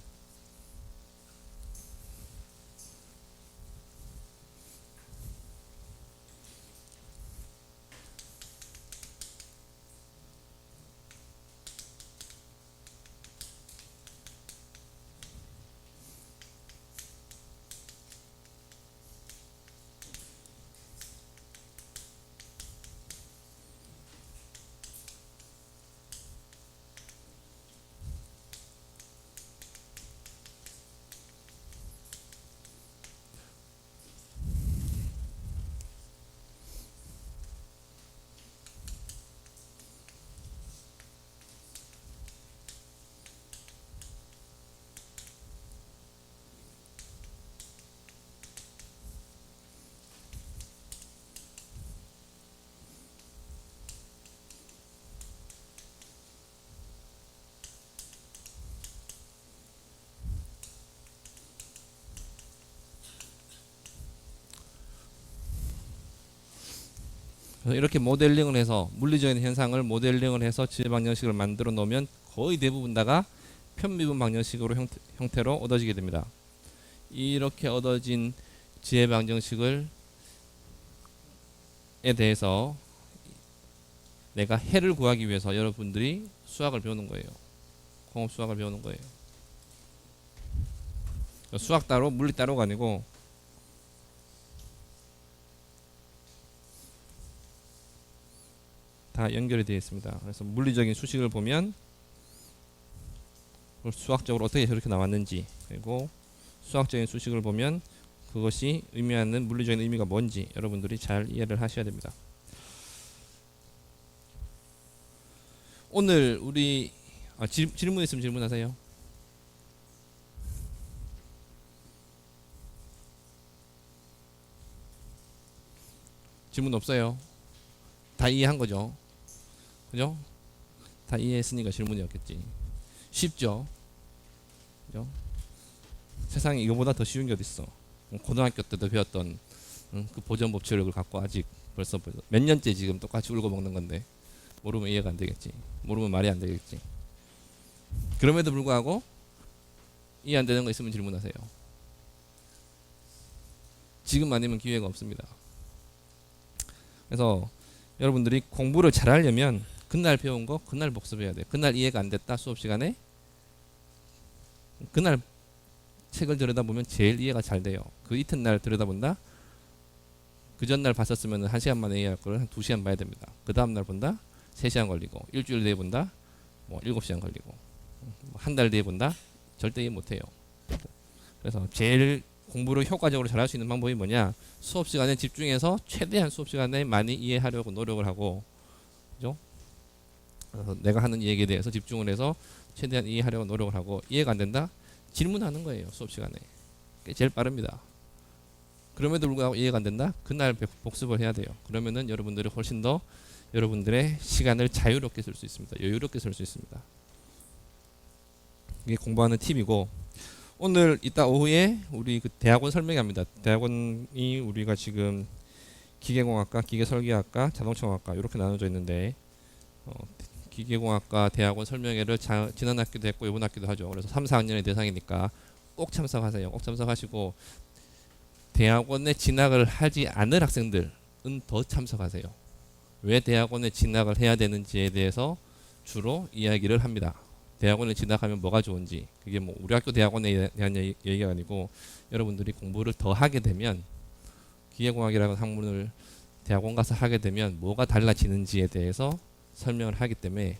그래서 이렇게 모델링을 해서 물리적인 현상을 모델링을 해서 지혜 방정식을 만들어 놓으면 거의 대부분 다가 편미분 방정식으로 형태로 얻어지게 됩니다. 이렇게 얻어진 지혜 방정식을 에 대해서 내가 해를 구하기 위해서 여러분들이 수학을 배우는 거예요. 공업 수학을 배우는 거예요. 수학 따로 물리 따로가 아니고 다 연결이 되어 있습니다. 그래서 물리적인 수식을 보면 수학적으로 어떻게 저렇게 나왔는지, 그리고 수학적인 수식을 보면 그것이 의미하는 물리적인 의미가 뭔지 여러분들이 잘 이해를 하셔야 됩니다. 오늘 우리 질문 있으면 질문하세요. 질문 없어요. 다 이해한 거죠? 그죠? 다 이해했으니까 질문이 없겠지. 쉽죠? 그죠? 세상에 이거보다 더 쉬운 게 어딨어. 고등학교 때도 배웠던 그 보전 법칙을 갖고 아직 벌써 몇 년째 지금 똑같이 울고 먹는 건데 모르면 이해가 안 되겠지. 모르면 말이 안 되겠지. 그럼에도 불구하고 이해 안 되는 거 있으면 질문하세요. 지금 아니면 기회가 없습니다. 그래서 여러분들이 공부를 잘하려면 그날 배운 거 그날 복습해야 돼. 그날 이해가 안 됐다 수업 시간에 그날 책을 들여다보면 제일 이해가 잘 돼요. 그 이튿날 들여다본다. 그 전날 봤었으면 1시간 만에 이해할 걸 한 2시간 봐야 됩니다. 그 다음날 본다. 3시간 걸리고 일주일 내에 본다. 뭐 7시간 걸리고 한 달 뒤에 본다? 절대 이해 못해요. 그래서 제일 공부를 효과적으로 잘할 수 있는 방법이 뭐냐? 수업 시간에 집중해서 최대한 수업 시간에 많이 이해하려고 노력을 하고, 그죠? 그래서 내가 하는 얘기에 대해서 집중을 해서 최대한 이해하려고 노력을 하고, 이해가 안 된다? 질문하는 거예요. 수업 시간에. 그게 제일 빠릅니다. 그럼에도 불구하고 이해가 안 된다? 그날 복습을 해야 돼요. 그러면은 여러분들이 훨씬 더 여러분들의 시간을 자유롭게 쓸 수 있습니다. 여유롭게 쓸 수 있습니다. 이게 공부하는 팁이고, 오늘 이따 오후에 우리 그 대학원 설명회합니다. 대학원이 우리가 지금 기계공학과, 기계설계학과, 자동차공학과 이렇게 나눠져 있는데, 기계공학과 대학원 설명회를 지난 학기도 했고 이번 학기도 하죠. 그래서 3, 4학년의 대상이니까 꼭 참석하세요. 꼭 참석하시고, 대학원에 진학을 하지 않을 학생들은 더 참석하세요. 왜 대학원에 진학을 해야 되는지에 대해서 주로 이야기를 합니다. 대학원에 진학하면 뭐가 좋은지, 그게 뭐 우리 학교 대학원에 대한 얘기가 아니고, 여러분들이 공부를 더 하게 되면, 기계공학이라는 학문을 대학원 가서 하게 되면 뭐가 달라지는지에 대해서 설명을 하기 때문에,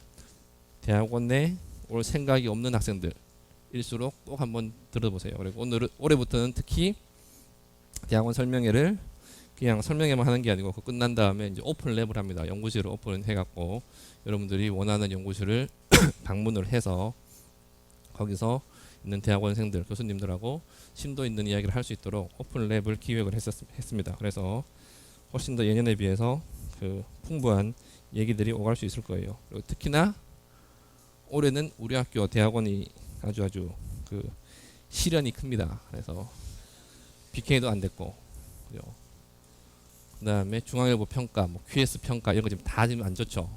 대학원에 올 생각이 없는 학생들일수록 꼭 한번 들어보세요. 그리고 올해부터는 특히 대학원 설명회를 그냥 설명회만 하는 게 아니고, 그 끝난 다음에 이제 오픈 랩을 합니다. 연구실을 오픈해갖고 여러분들이 원하는 연구실을 방문을 해서 거기서 있는 대학원생들, 교수님들하고 심도 있는 이야기를 할 수 있도록 오픈 랩을 기획을 했습니다. 그래서 훨씬 더 예년에 비해서 그 풍부한 얘기들이 오갈 수 있을 거예요. 그리고 특히나 올해는 우리 학교 대학원이 아주 그 시련이 큽니다. 그래서 BK도 안 됐고, 그죠? 그다음에 중앙일보 평가, 뭐 QS 평가 이런 거 지금 다 지금 안 좋죠.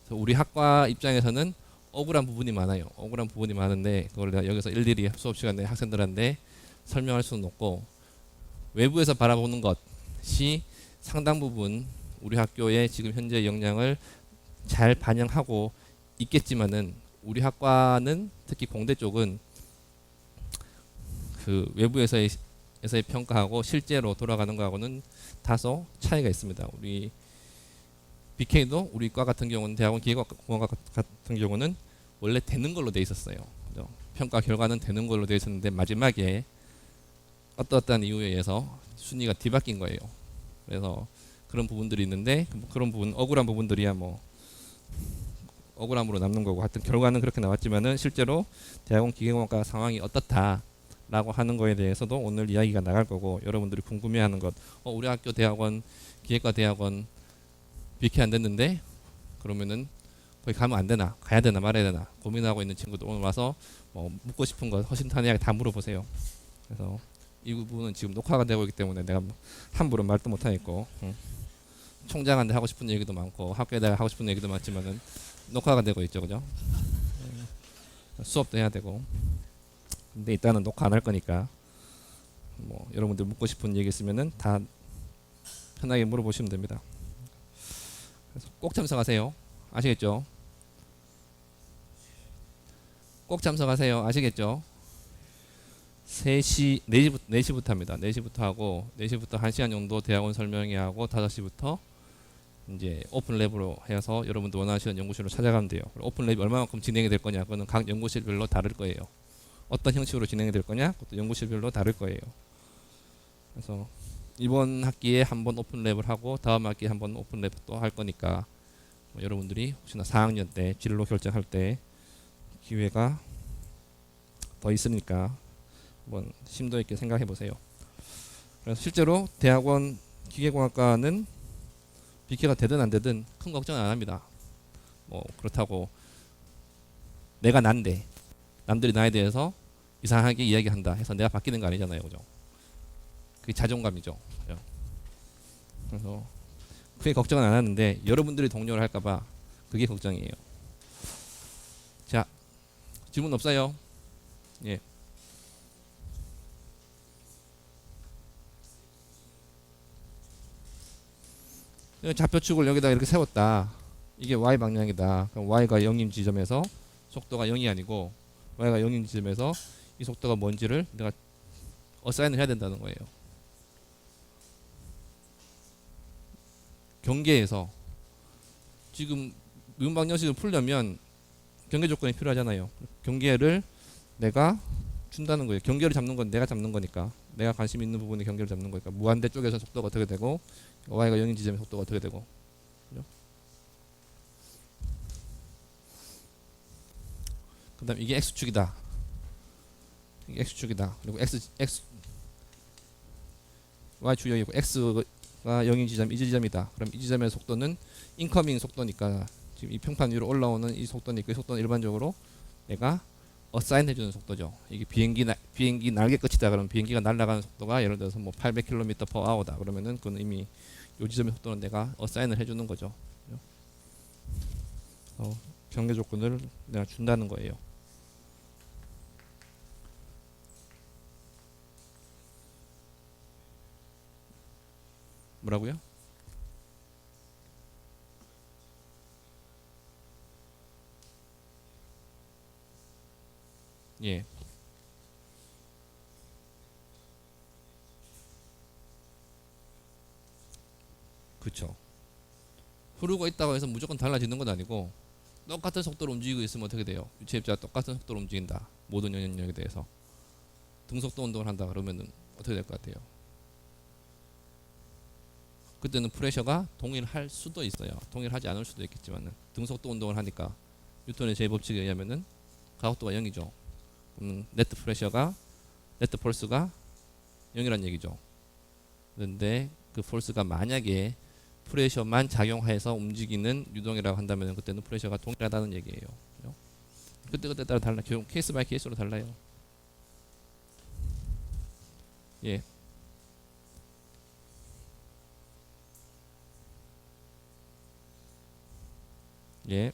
그래서 우리 학과 입장에서는 억울한 부분이 많아요. 억울한 부분이 많은데 그걸 내가 여기서 일일이 수업 시간에 학생들한테 설명할 수는 없고, 외부에서 바라보는 것이 상당 부분 우리 학교의 지금 현재 역량을 잘 반영하고 있겠지만은, 우리 학과는 특히 공대 쪽은 그 외부에서의 평가하고 실제로 돌아가는 거하고는 다소 차이가 있습니다. 우리 BK도 우리 과 같은 경우는, 대학원 기계공학 같은 경우는 원래 되는 걸로 돼 있었어요. 그죠? 평가 결과는 되는 걸로 돼 있었는데 마지막에 어떠한 이유에 의해서 순위가 뒤바뀐 거예요. 그래서 그런 부분들이 있는데, 그런 부분, 억울한 부분들이야 뭐 억울함으로 남는 거고, 하여튼 결과는 그렇게 나왔지만은 실제로 대학원 기계공학과 상황이 어떻다라고 하는 거에 대해서도 오늘 이야기가 나갈 거고, 여러분들이 궁금해하는 것, 우리 학교 대학원, 기계과 대학원 BK 안 됐는데 그러면은 거기 가면 안 되나, 가야 되나 말아야 되나 고민하고 있는 친구들 오늘 와서 뭐 묻고 싶은 것 허심탄회하게 다 물어보세요. 그래서 이 부분은 지금 녹화가 되고 있기 때문에 내가 함부로 말도 못 하겠고, 총장한테 하고 싶은 얘기도 많고 학교에다가 하고 싶은 얘기도 많지만은 녹화가 되고 있죠, 그죠? 수업도 해야 되고. 근데 일단은 녹화 안 할 거니까 뭐 여러분들 묻고 싶은 얘기 있으면은 다 편하게 물어보시면 됩니다. 그래서 꼭 참석하세요. 아시겠죠? 꼭 참석하세요. 아시겠죠? 3시, 4시부터 합니다. 4시부터 하고, 4시부터 1시간 정도 대학원 설명회 하고, 5시부터 이제 오픈랩으로 해서 여러분들 원하시는 연구실로 찾아가면 돼요. 오픈랩이 얼마만큼 진행이 될 거냐, 그거는 각 연구실별로 다를 거예요. 어떤 형식으로 진행이 될 거냐, 그것도 연구실별로 다를 거예요. 그래서 이번 학기에 한번 오픈랩을 하고, 다음 학기에 한번 오픈랩 또 할 거니까, 뭐 여러분들이 혹시나 4학년 때 진로 결정할 때 기회가 더 있으니까 한번 심도 있게 생각해 보세요. 그래서 실제로 대학원 기계공학과는 BK가 되든 안 되든 큰 걱정은 안 합니다. 뭐 그렇다고 내가 난데 남들이 나에 대해서 이상하게 이야기한다 해서 내가 바뀌는 거 아니잖아요, 그죠? 그게 자존감이죠. 그죠? 그래서 크게 걱정은 안 하는데 여러분들이 동료를 할까봐 그게 걱정이에요. 자, 질문 없어요? 예. 좌표축을 여기다 이렇게 세웠다. 이게 y 방향이다. 그럼 y가 0인 지점에서 속도가 0이 아니고 y가 0인 지점에서 이 속도가 뭔지를 내가 어사인을 해야 된다는 거예요. 경계에서 지금 미분방정식을 풀려면 경계 조건이 필요하잖아요. 경계를 내가 준다는 거예요. 경계를 잡는 건 내가 잡는 거니까. 내가 관심 있는 부분에 경계를 잡는 거니까. 무한대 쪽에서 속도가 어떻게 되고 y가 0인 지점의 속도가 어떻게 되고. 그 다음 이게 x축이다. 이게 x축이다. 그리고 x y축 여기고 x가 0인 지점 이 지점이다. 그럼 이 지점의 속도는 인커밍 속도니까 지금 이 평판 위로 올라오는 이 속도니까 이 속도는 일반적으로 내가 어사인 해주는 속도죠. 이게 비행기 날개 끝이다. 그러면 비행기가 날아가는 속도가 예를 들어서 뭐 800km/h다. 그러면은 그건 이미 요 지점의 속도는 내가 어사인을 해주는 거죠. 경계 조건을 내가 준다는 거예요. 뭐라고요? 예. 그쵸. 흐르고 있다고 해서 무조건 달라지는 건 아니고 똑같은 속도로 움직이고 있으면 어떻게 돼요? 유체입자가 똑같은 속도로 움직인다. 모든 영역에 대해서. 등속도 운동을 한다 그러면은 어떻게 될 것 같아요? 그때는 프레셔가 동일할 수도 있어요. 동일하지 않을 수도 있겠지만은 등속도 운동을 하니까 뉴턴의 제 법칙에 의하면은 가속도가 0이죠. 네트 프레셔가 네트 폴스가 0이란 얘기죠. 그런데 그 폴스가 만약에 프레셔만 작용해서 움직이는 유동이라고 한다면 그때는 프레셔가 동일하다는 얘기예요. 그때 따라 달라. 케이스 바이 케이스로 달라요. 예. 예.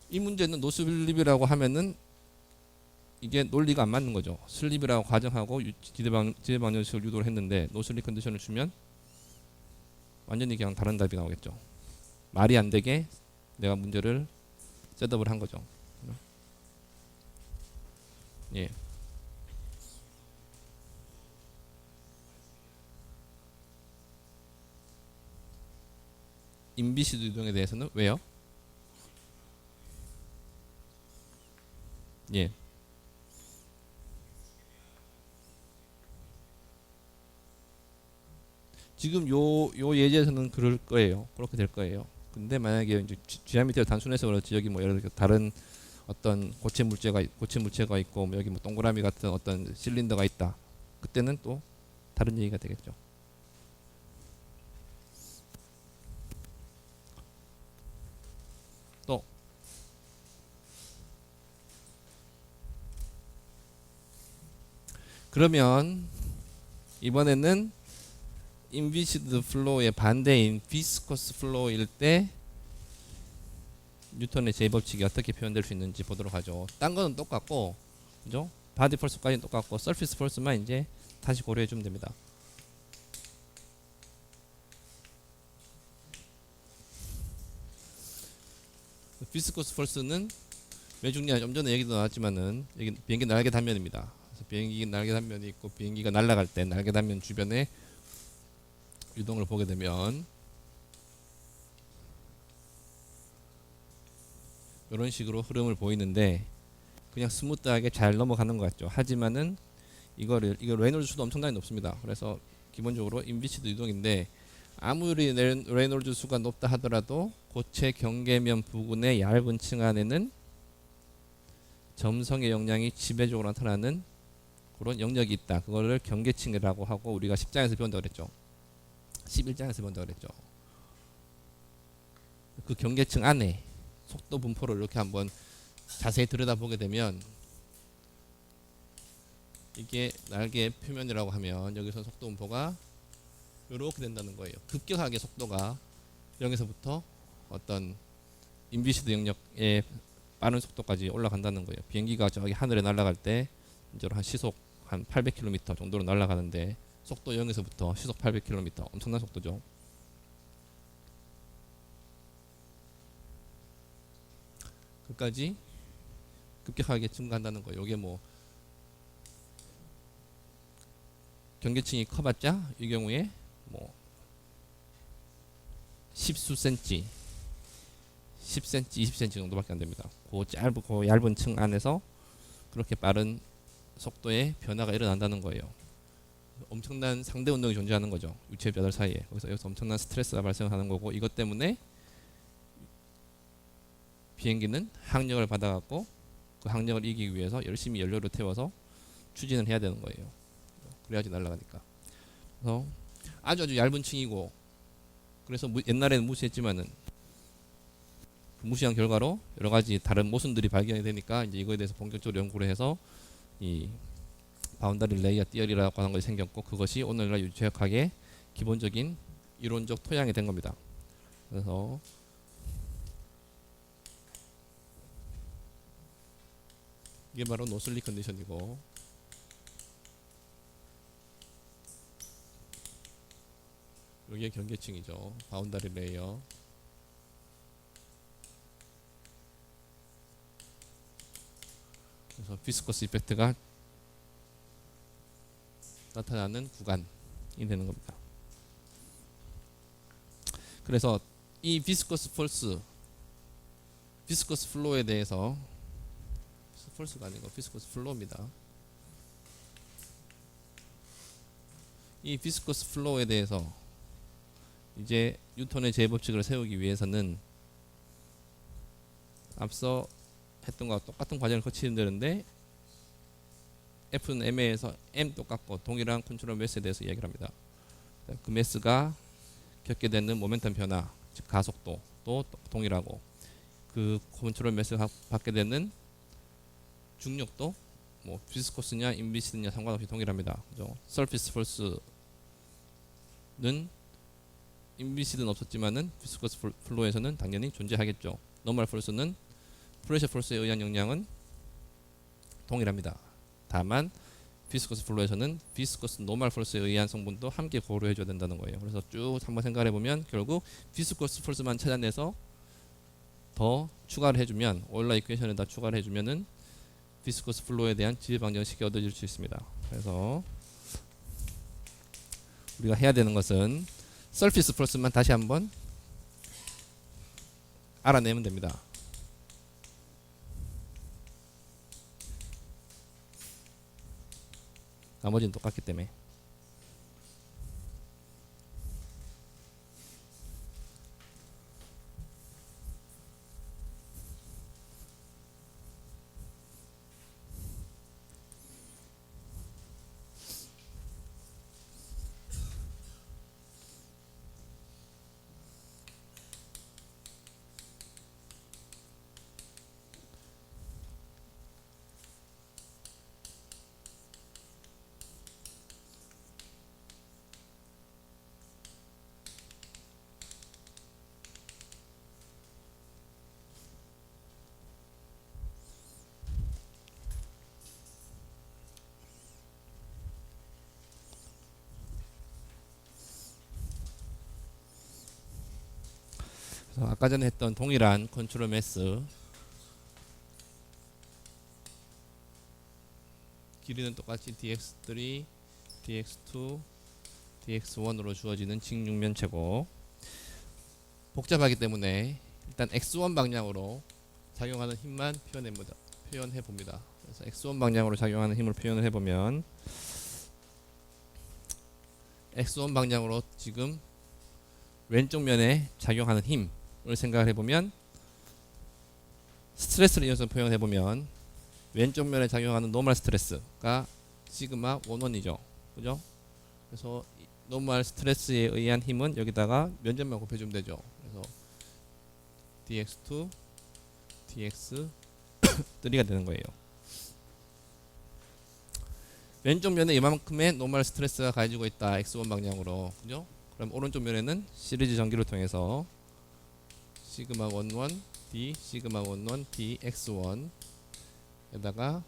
이 문제는 노슬립이라고 하면은 이게 논리가 안 맞는 거죠. 슬립이라고 가정하고 지대방정식을 유도를 했는데 노슬립 컨디션을 주면 완전히 그냥 다른 답이 나오겠죠. 말이 안 되게 내가 문제를 셋업을 한 거죠. 예. 인비시드 유동에 대해서는 왜요? 예. 지금 요 예제에서는 그럴 거예요. 그렇게 될 거예요. 근데 만약에 이제 지하미터를 단순해서 그렇지 여기 뭐 예를 들어 다른 어떤 고체 물체가 있고 뭐 여기 뭐 동그라미 같은 어떤 실린더가 있다. 그때는 또 다른 얘기가 되겠죠. 또 그러면 이번에는 인비시드 플로우의 반대인 비스커스 플로우일 때 뉴턴의 제 법칙이 어떻게 표현될 수 있는지 보도록 하죠. 딴 거는 똑같고, 그죠? 바디 펄스까지는 똑같고, 서피스 펄스만 이제 다시 고려해 주면 됩니다. 비스커스 펄스는 왜 중요하냐? 좀 전에 얘기도 나왔지만은 여기 비행기 날개 단면입니다. 그래서 비행기 날개 단면이 있고 비행기가 날아갈 때 날개 단면 주변에 유동을 보게 되면 이런 식으로 흐름을 보이는데 그냥 스무트하게 잘 넘어가는 것 같죠. 하지만은 이거 레놀드 수도 엄청나게 높습니다. 그래서 기본적으로 인비시드 유동인데 아무리 레놀드 수가 높다 하더라도 고체 경계면 부근의 얇은 층 안에는 점성의 영향이 지배적으로 나타나는 그런 영역이 있다. 그거를 경계층이라고 하고 우리가 10장에서 배운다고 그랬죠. 11장에서 배운다고 그랬죠. 그 경계층 안에 속도 분포를 이렇게 한번 자세히 들여다보게 되면 이게 날개 표면이라고 하면 여기서 속도 분포가 이렇게 된다는 거예요. 급격하게 속도가 0에서부터 어떤 인비시드 영역의 빠른 속도까지 올라간다는 거예요. 비행기가 저기 하늘에 날아갈 때 이제 한 시속 한 800km 정도로 날아가는데 속도 0에서부터 시속 800km 엄청난 속도죠. 끝까지 급격하게 증가한다는 거예요. 이게 뭐 경계층이 커봤자 이 경우에 뭐 십수 센치, 10cm, 20cm 정도밖에 안 됩니다. 그 짧고 얇은 층 안에서 그렇게 빠른 속도의 변화가 일어난다는 거예요. 엄청난 상대 운동이 존재하는 거죠. 유체 뼈들 사이에. 여기서 엄청난 스트레스가 발생하는 거고, 이것 때문에 비행기는 항력을 받아갖고 그 항력을 이기기 위해서 열심히 연료를 태워서 추진을 해야 되는 거예요. 그래야지 날아가니까. 그래서 아주 얇은 층이고, 그래서 옛날에는 무시했지만은 무시한 결과로 여러 가지 다른 모순들이 발견이 되니까 이제 이거에 대해서 본격적으로 연구를 해서 이 바운더리 레이어 띠어리라고 하는 것이 생겼고, 그것이 오늘날 유체역학의 기본적인 이론적 토양이 된 겁니다. 그래서 이게 바로 노슬리 컨디션이고, 여기에 경계층이죠. 바운더리 레이어. 그래서 비스커스 이펙트가 나타나는 구간이 되는 겁니다. 그래서 이 비스커스 폴스, 비스커스 플로우에 대해서, 폴스가 아니고 비스커스 플로우입니다. 이 비스커스 플로우에 대해서 이제 뉴턴의 제법칙을 세우기 위해서는 앞서 했던 것과 똑같은 과정을 거치면 되는데, F는 M에서 M 똑같고 동일한 컨트롤 매스에 대해서 이야기를 합니다. 그 매스가 겪게 되는 모멘텀 변화, 즉 가속도도 동일하고, 그 컨트롤 매스가 받게 되는 중력도 뭐 비스코스냐 인비시드냐 상관없이 동일합니다. 그죠? 서피스 폴스는 인비시드는 없었지만은 비스코스 플로에서는 당연히 존재하겠죠. 노멀 폴스는 프레셔 폴스에 의한 영향은 동일합니다. 다만 비스커스 플로에서는 비스커스 노멀 폴스에 의한 성분도 함께 고려해 줘야 된다는 거예요. 그래서 쭉 한번 생각해 보면 결국 비스커스 폴스만 찾아내서 더 추가를 해주면, 오일러 이퀘이션에다 추가를 해주면은 비스커스 플로에 대한 지배 방정식이 얻어질 수 있습니다. 그래서 우리가 해야 되는 것은 서피스 폴스만 다시 한번 알아내면 됩니다. 나머지는 똑같기 때문에. 그래서 아까 전에 했던 동일한 컨트롤 매스, 길이는 똑같이 dx3, dx2, dx1으로 주어지는 직육면체고, 복잡하기 때문에 일단 x1 방향으로 작용하는 힘만 표현해 봅니다. 그래서 x1 방향으로 작용하는 힘을 표현을 해보면, x1 방향으로 지금 왼쪽 면에 작용하는 힘을 생각을 해보면, 스트레스를 이어서 표현해 보면 왼쪽 면에 작용하는 노멀 스트레스가 시그마 11이죠. 그죠? 그래서 노멀 스트레스에 의한 힘은 여기다가 면적만 곱해주면 되죠. 그래서 dx2, dx3가 되는 거예요. 왼쪽 면에 이만큼의 노멀 스트레스가 가해지고 있다. x1 방향으로. 그죠? 그럼 오른쪽 면에는 시리즈 전기를 통해서 시그마 11 d 시그마 11 dx1 에다가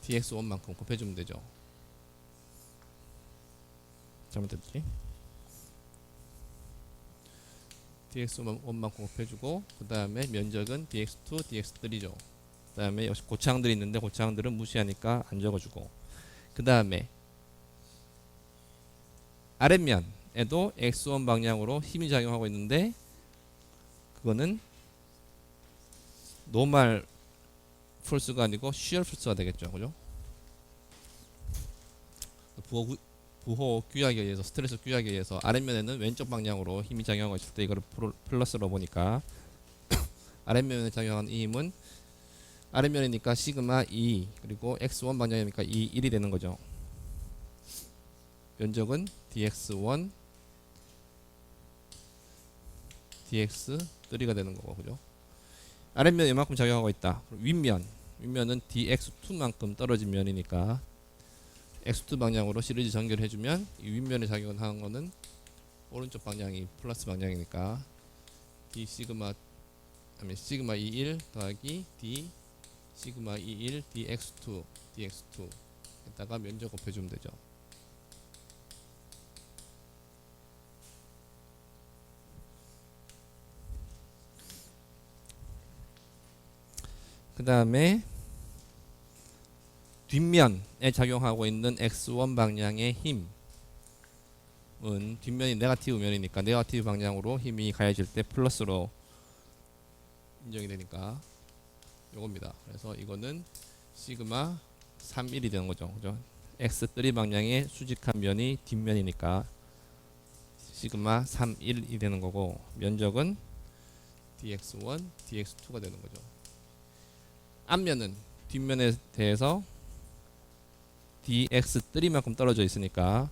dx1만큼 곱해주면 되죠. 잘못됐지? dx1만큼 곱해주고, 그 다음에 면적은 dx2, dx3죠. 그 다음에 역시 고차항들이 있는데 고차항들은 무시하니까 안 적어주고, 그 다음에 아랫면 X면에도 X1 방향으로 힘이 작용하고 있는데 그거는 노멀 폴스가 아니고 쉬어 폴스가 되겠죠. 그죠? 부호 규약에 의해서 스트레스 규약에 의해서 아랫면에는 왼쪽 방향으로 힘이 작용하고 있을 때 이거를 플러스로 보니까 아랫면에 작용하는 이 힘은 아랫면이니까 시그마 2 그리고 x1 방향이니까 2 1이 되는 거죠. 면적은 dx1 dx3가 되는 거고 그죠? 아랫면에 이만큼 작용하고 있다. 윗면은 dx2만큼 떨어진 면이니까 x2 방향으로 시리즈 전개를 해주면 이 윗면에 작용하는 거는 오른쪽 방향이 플러스 방향이니까 d 시그마 시그마 21 더하기 d 시그마 21 dx2 에다가 면적 곱해주면 되죠. 그 다음에 뒷면에 작용하고 있는 x1 방향의 힘은 뒷면이 네거티브 면이니까 네거티브 방향으로 힘이 가해질 때 플러스로 인정이 되니까 요겁니다. 그래서 이거는 시그마 31이 되는 거죠. 그죠? x3 방향의 수직한 면이 뒷면이니까 시그마 31이 되는 거고 면적은 dx1 dx2가 되는 거죠. 앞면은 뒷면에 대해서 dx3만큼 떨어져 있으니까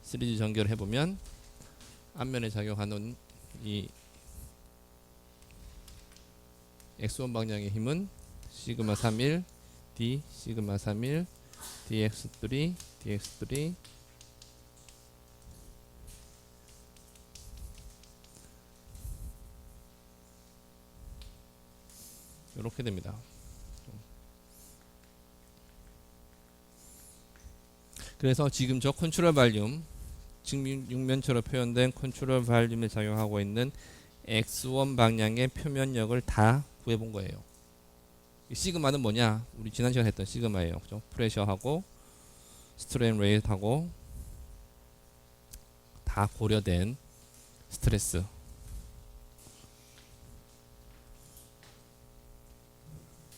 시리즈 전개를 해보면 앞면에 작용하는 이 x1 방향의 힘은 시그마 31 d 시그마 31 dx3 이렇게 됩니다. 그래서 지금 저 컨트롤 발륨 직육면체로 표현된 컨트롤 발륨에 작용하고 있는 x1 방향의 표면력을 다 구해본 거예요. 이 시그마는 뭐냐? 우리 지난 시간에 했던 시그마예요. 그죠? 프레셔하고 스트레인 레이트하고 다 고려된 스트레스.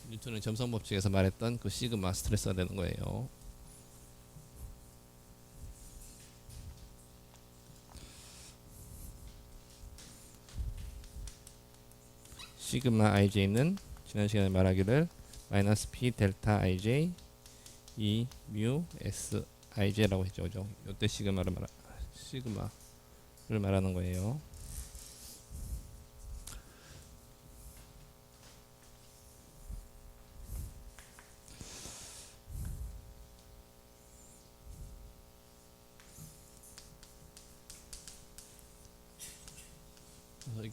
뉴턴의 점성 법칙에서 말했던 그 시그마 스트레스가 되는 거예요. 시그마 ij는 지난 시간에 말하기를 마이너스 p 델타 ij 2 뮤 s ij라고 했죠. 그죠? 이때 시그마를 말하는 거예요.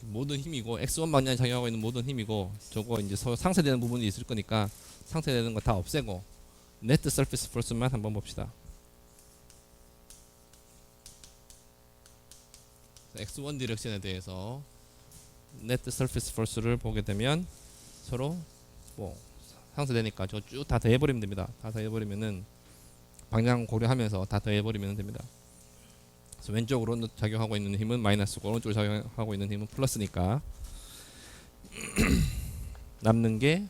모든 힘이고 x1 방향에 작용하고 있는 모든 힘이고 저거 이제 서로 상쇄되는 부분이 있을 거니까 상쇄되는 거 다 없애고 네트 서피스 포스만 한번 봅시다. x1 디렉션에 대해서 네트 서피스 포스를 보게 되면 서로 뭐 상쇄되니까 저 쭉 다 더해버리면 됩니다. 다 더해버리면은 방향 고려하면서 다 더해버리면 됩니다. 그래서 왼쪽으로 작용하고 있는 힘은 마이너스고 오른쪽으로 작용하고 있는 힘은 플러스니까 남는 게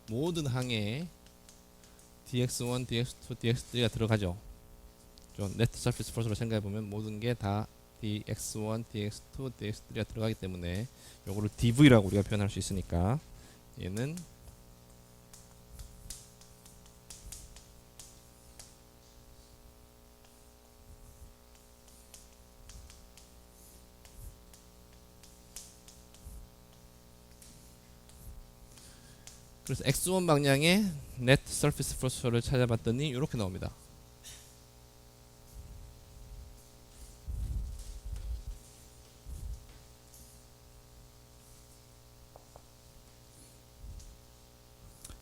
모든 항에 dx1, dx2, dx3가 들어가죠. 네트 서피스 포스로 생각해보면 모든 게 다 dx1, dx2, dx3가 들어가기 때문에 요거를 dv라고 우리가 표현할 수 있으니까 얘는 그래서 x1 방향의 네트 서피스 포스를 찾아봤더니 이렇게 나옵니다.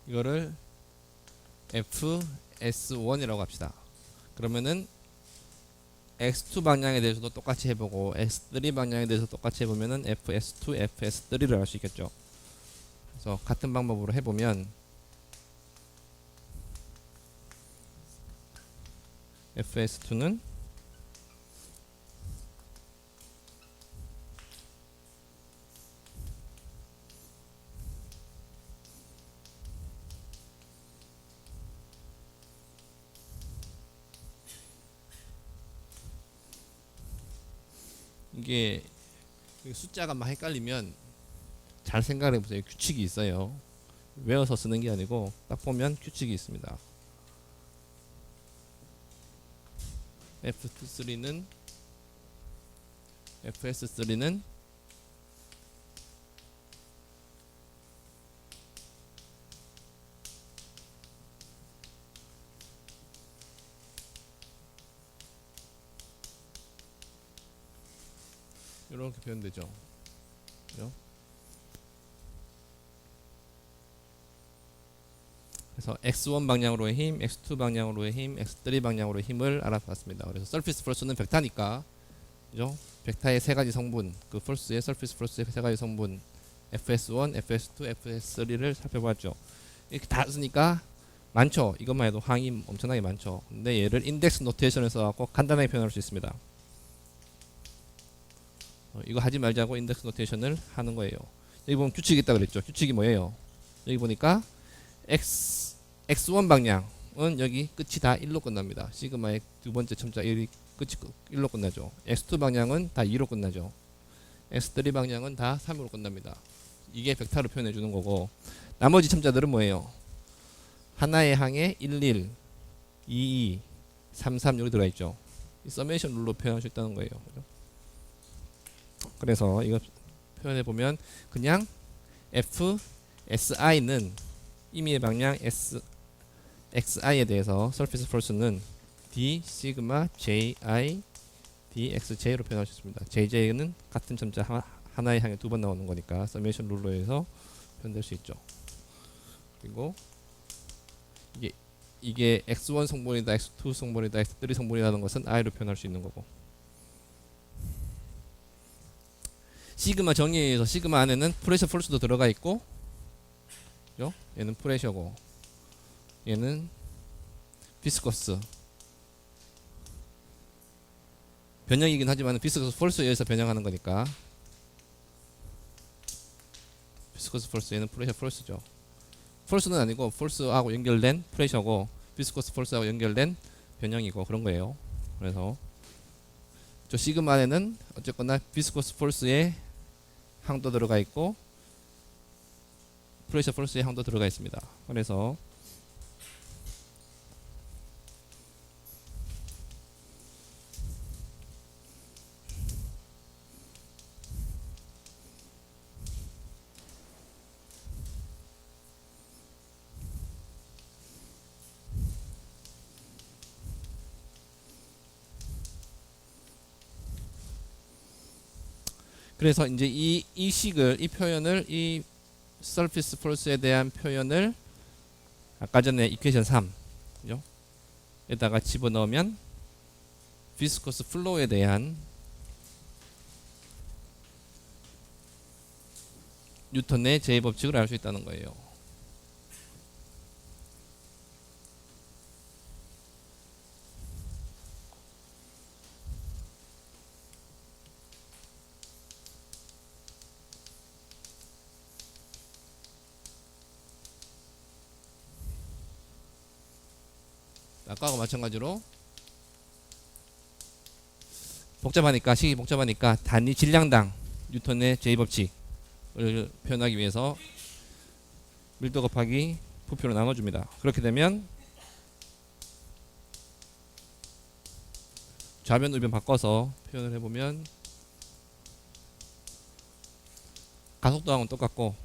이거를 FS1이라고 합시다. 그러면은 x2 방향에 대해서도 똑같이 해보고 x3 방향에 대해서 똑같이 해보면은 fs2, fs3를 알 수 있겠죠. 그래서 같은 방법으로 해보면 fs2는 이게 숫자가 막 헷갈리면 잘 생각을 해보세요. 규칙이 있어요. 외워서 쓰는 게 아니고 딱 보면 규칙이 있습니다. F3는 FS3는 이렇게 표현되죠. 그죠? 그래서 x1 방향으로의 힘, x2 방향으로의 힘, x3 방향으로의 힘을 알아봤습니다. 그래서 surface force는 벡터니까, 그죠? 벡터의 세 가지 성분, 그 force의 surface force의 세 가지 성분, fs1, fs2, fs3를 살펴봤죠. 이렇게 다 쓰니까 많죠. 이것만 해도 항이 엄청나게 많죠. 근데 얘를 인덱스 노테이션을 써갖고 간단하게 표현할 수 있습니다. 이거 하지 말자고 인덱스 노테이션을 하는 거예요. 여기 보면 규칙이 있다 그랬죠. 규칙이 뭐예요? 여기 보니까 x1 방향은 여기 끝이 다 1로 끝납니다. 시그마의 두 번째 첨자 1이 끝이 1로 끝나죠. x2 방향은 다 2로 끝나죠. x3 방향은 다 3으로 끝납니다. 이게 벡터로 표현해 주는 거고, 나머지 첨자들은 뭐예요? 하나의 항에 11, 22, 33 여기 들어가 있죠. 이 서메이션 룰로 표현할 수 있다는 거예요. 그죠? 그래서 이거 표현해 보면 그냥 FSI는 임의의 방향 XI에 대해서 surface force는 D 시그마 JI DXJ로 표현할 수 있습니다. JJ는 같은 점자 하나의 항에 두 번 나오는 거니까 서메이션 룰로 해서 표현될 수 있죠. 그리고 이게 X1 성분이다, X2 성분이다, X3 성분이라는 것은 I로 표현할 수 있는 거고, 시그마 정의에 의해서 시그마 안에는 프레셔 폴스도 들어가 있고, 그죠? 얘는 프레셔고 얘는 비스커스 변형이긴 하지만 비스커스 폴스에 의해서 변형하는 거니까 비스커스 폴스, 얘는 프레셔 폴스죠. 폴스는 아니고 폴스하고 연결된 프레셔고 비스커스 폴스하고 연결된 변형이고 그런 거예요. 그래서 저 시그마 안에는 어쨌거나 비스커스 폴스의 항도 들어가 있고 프레셔 폴스의 항도 들어가 있습니다. 그래서 이제 이 식을, 이 표현을, 이 surface force에 대한 표현을 아까 전에 이퀘이션 3 그죠? 에다가 집어넣으면 viscous flow에 대한 뉴턴의 제2법칙을 알 수 있다는 거예요. 아까하고 마찬가지로 복잡하니까, 식이 복잡하니까 단위 질량당 뉴턴의 제2법칙을 표현하기 위해서 밀도 곱하기 부피로 나눠줍니다. 그렇게 되면 좌변 우변 바꿔서 표현을 해보면 가속도하고는 똑같고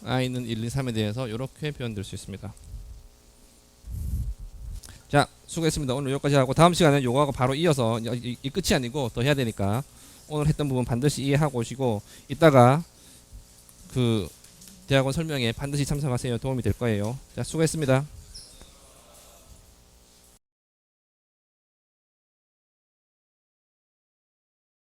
I는 1, 2, 3에 대해서 이렇게 표현될 수 있습니다. 자, 수고했습니다. 오늘 여기까지 하고 다음 시간은 요거하고 바로 이어서 이 끝이 아니고 더 해야 되니까 오늘 했던 부분 반드시 이해하고 오시고 이따가 그 대학원 설명에 반드시 참석하세요. 도움이 될 거예요. 자, 수고했습니다.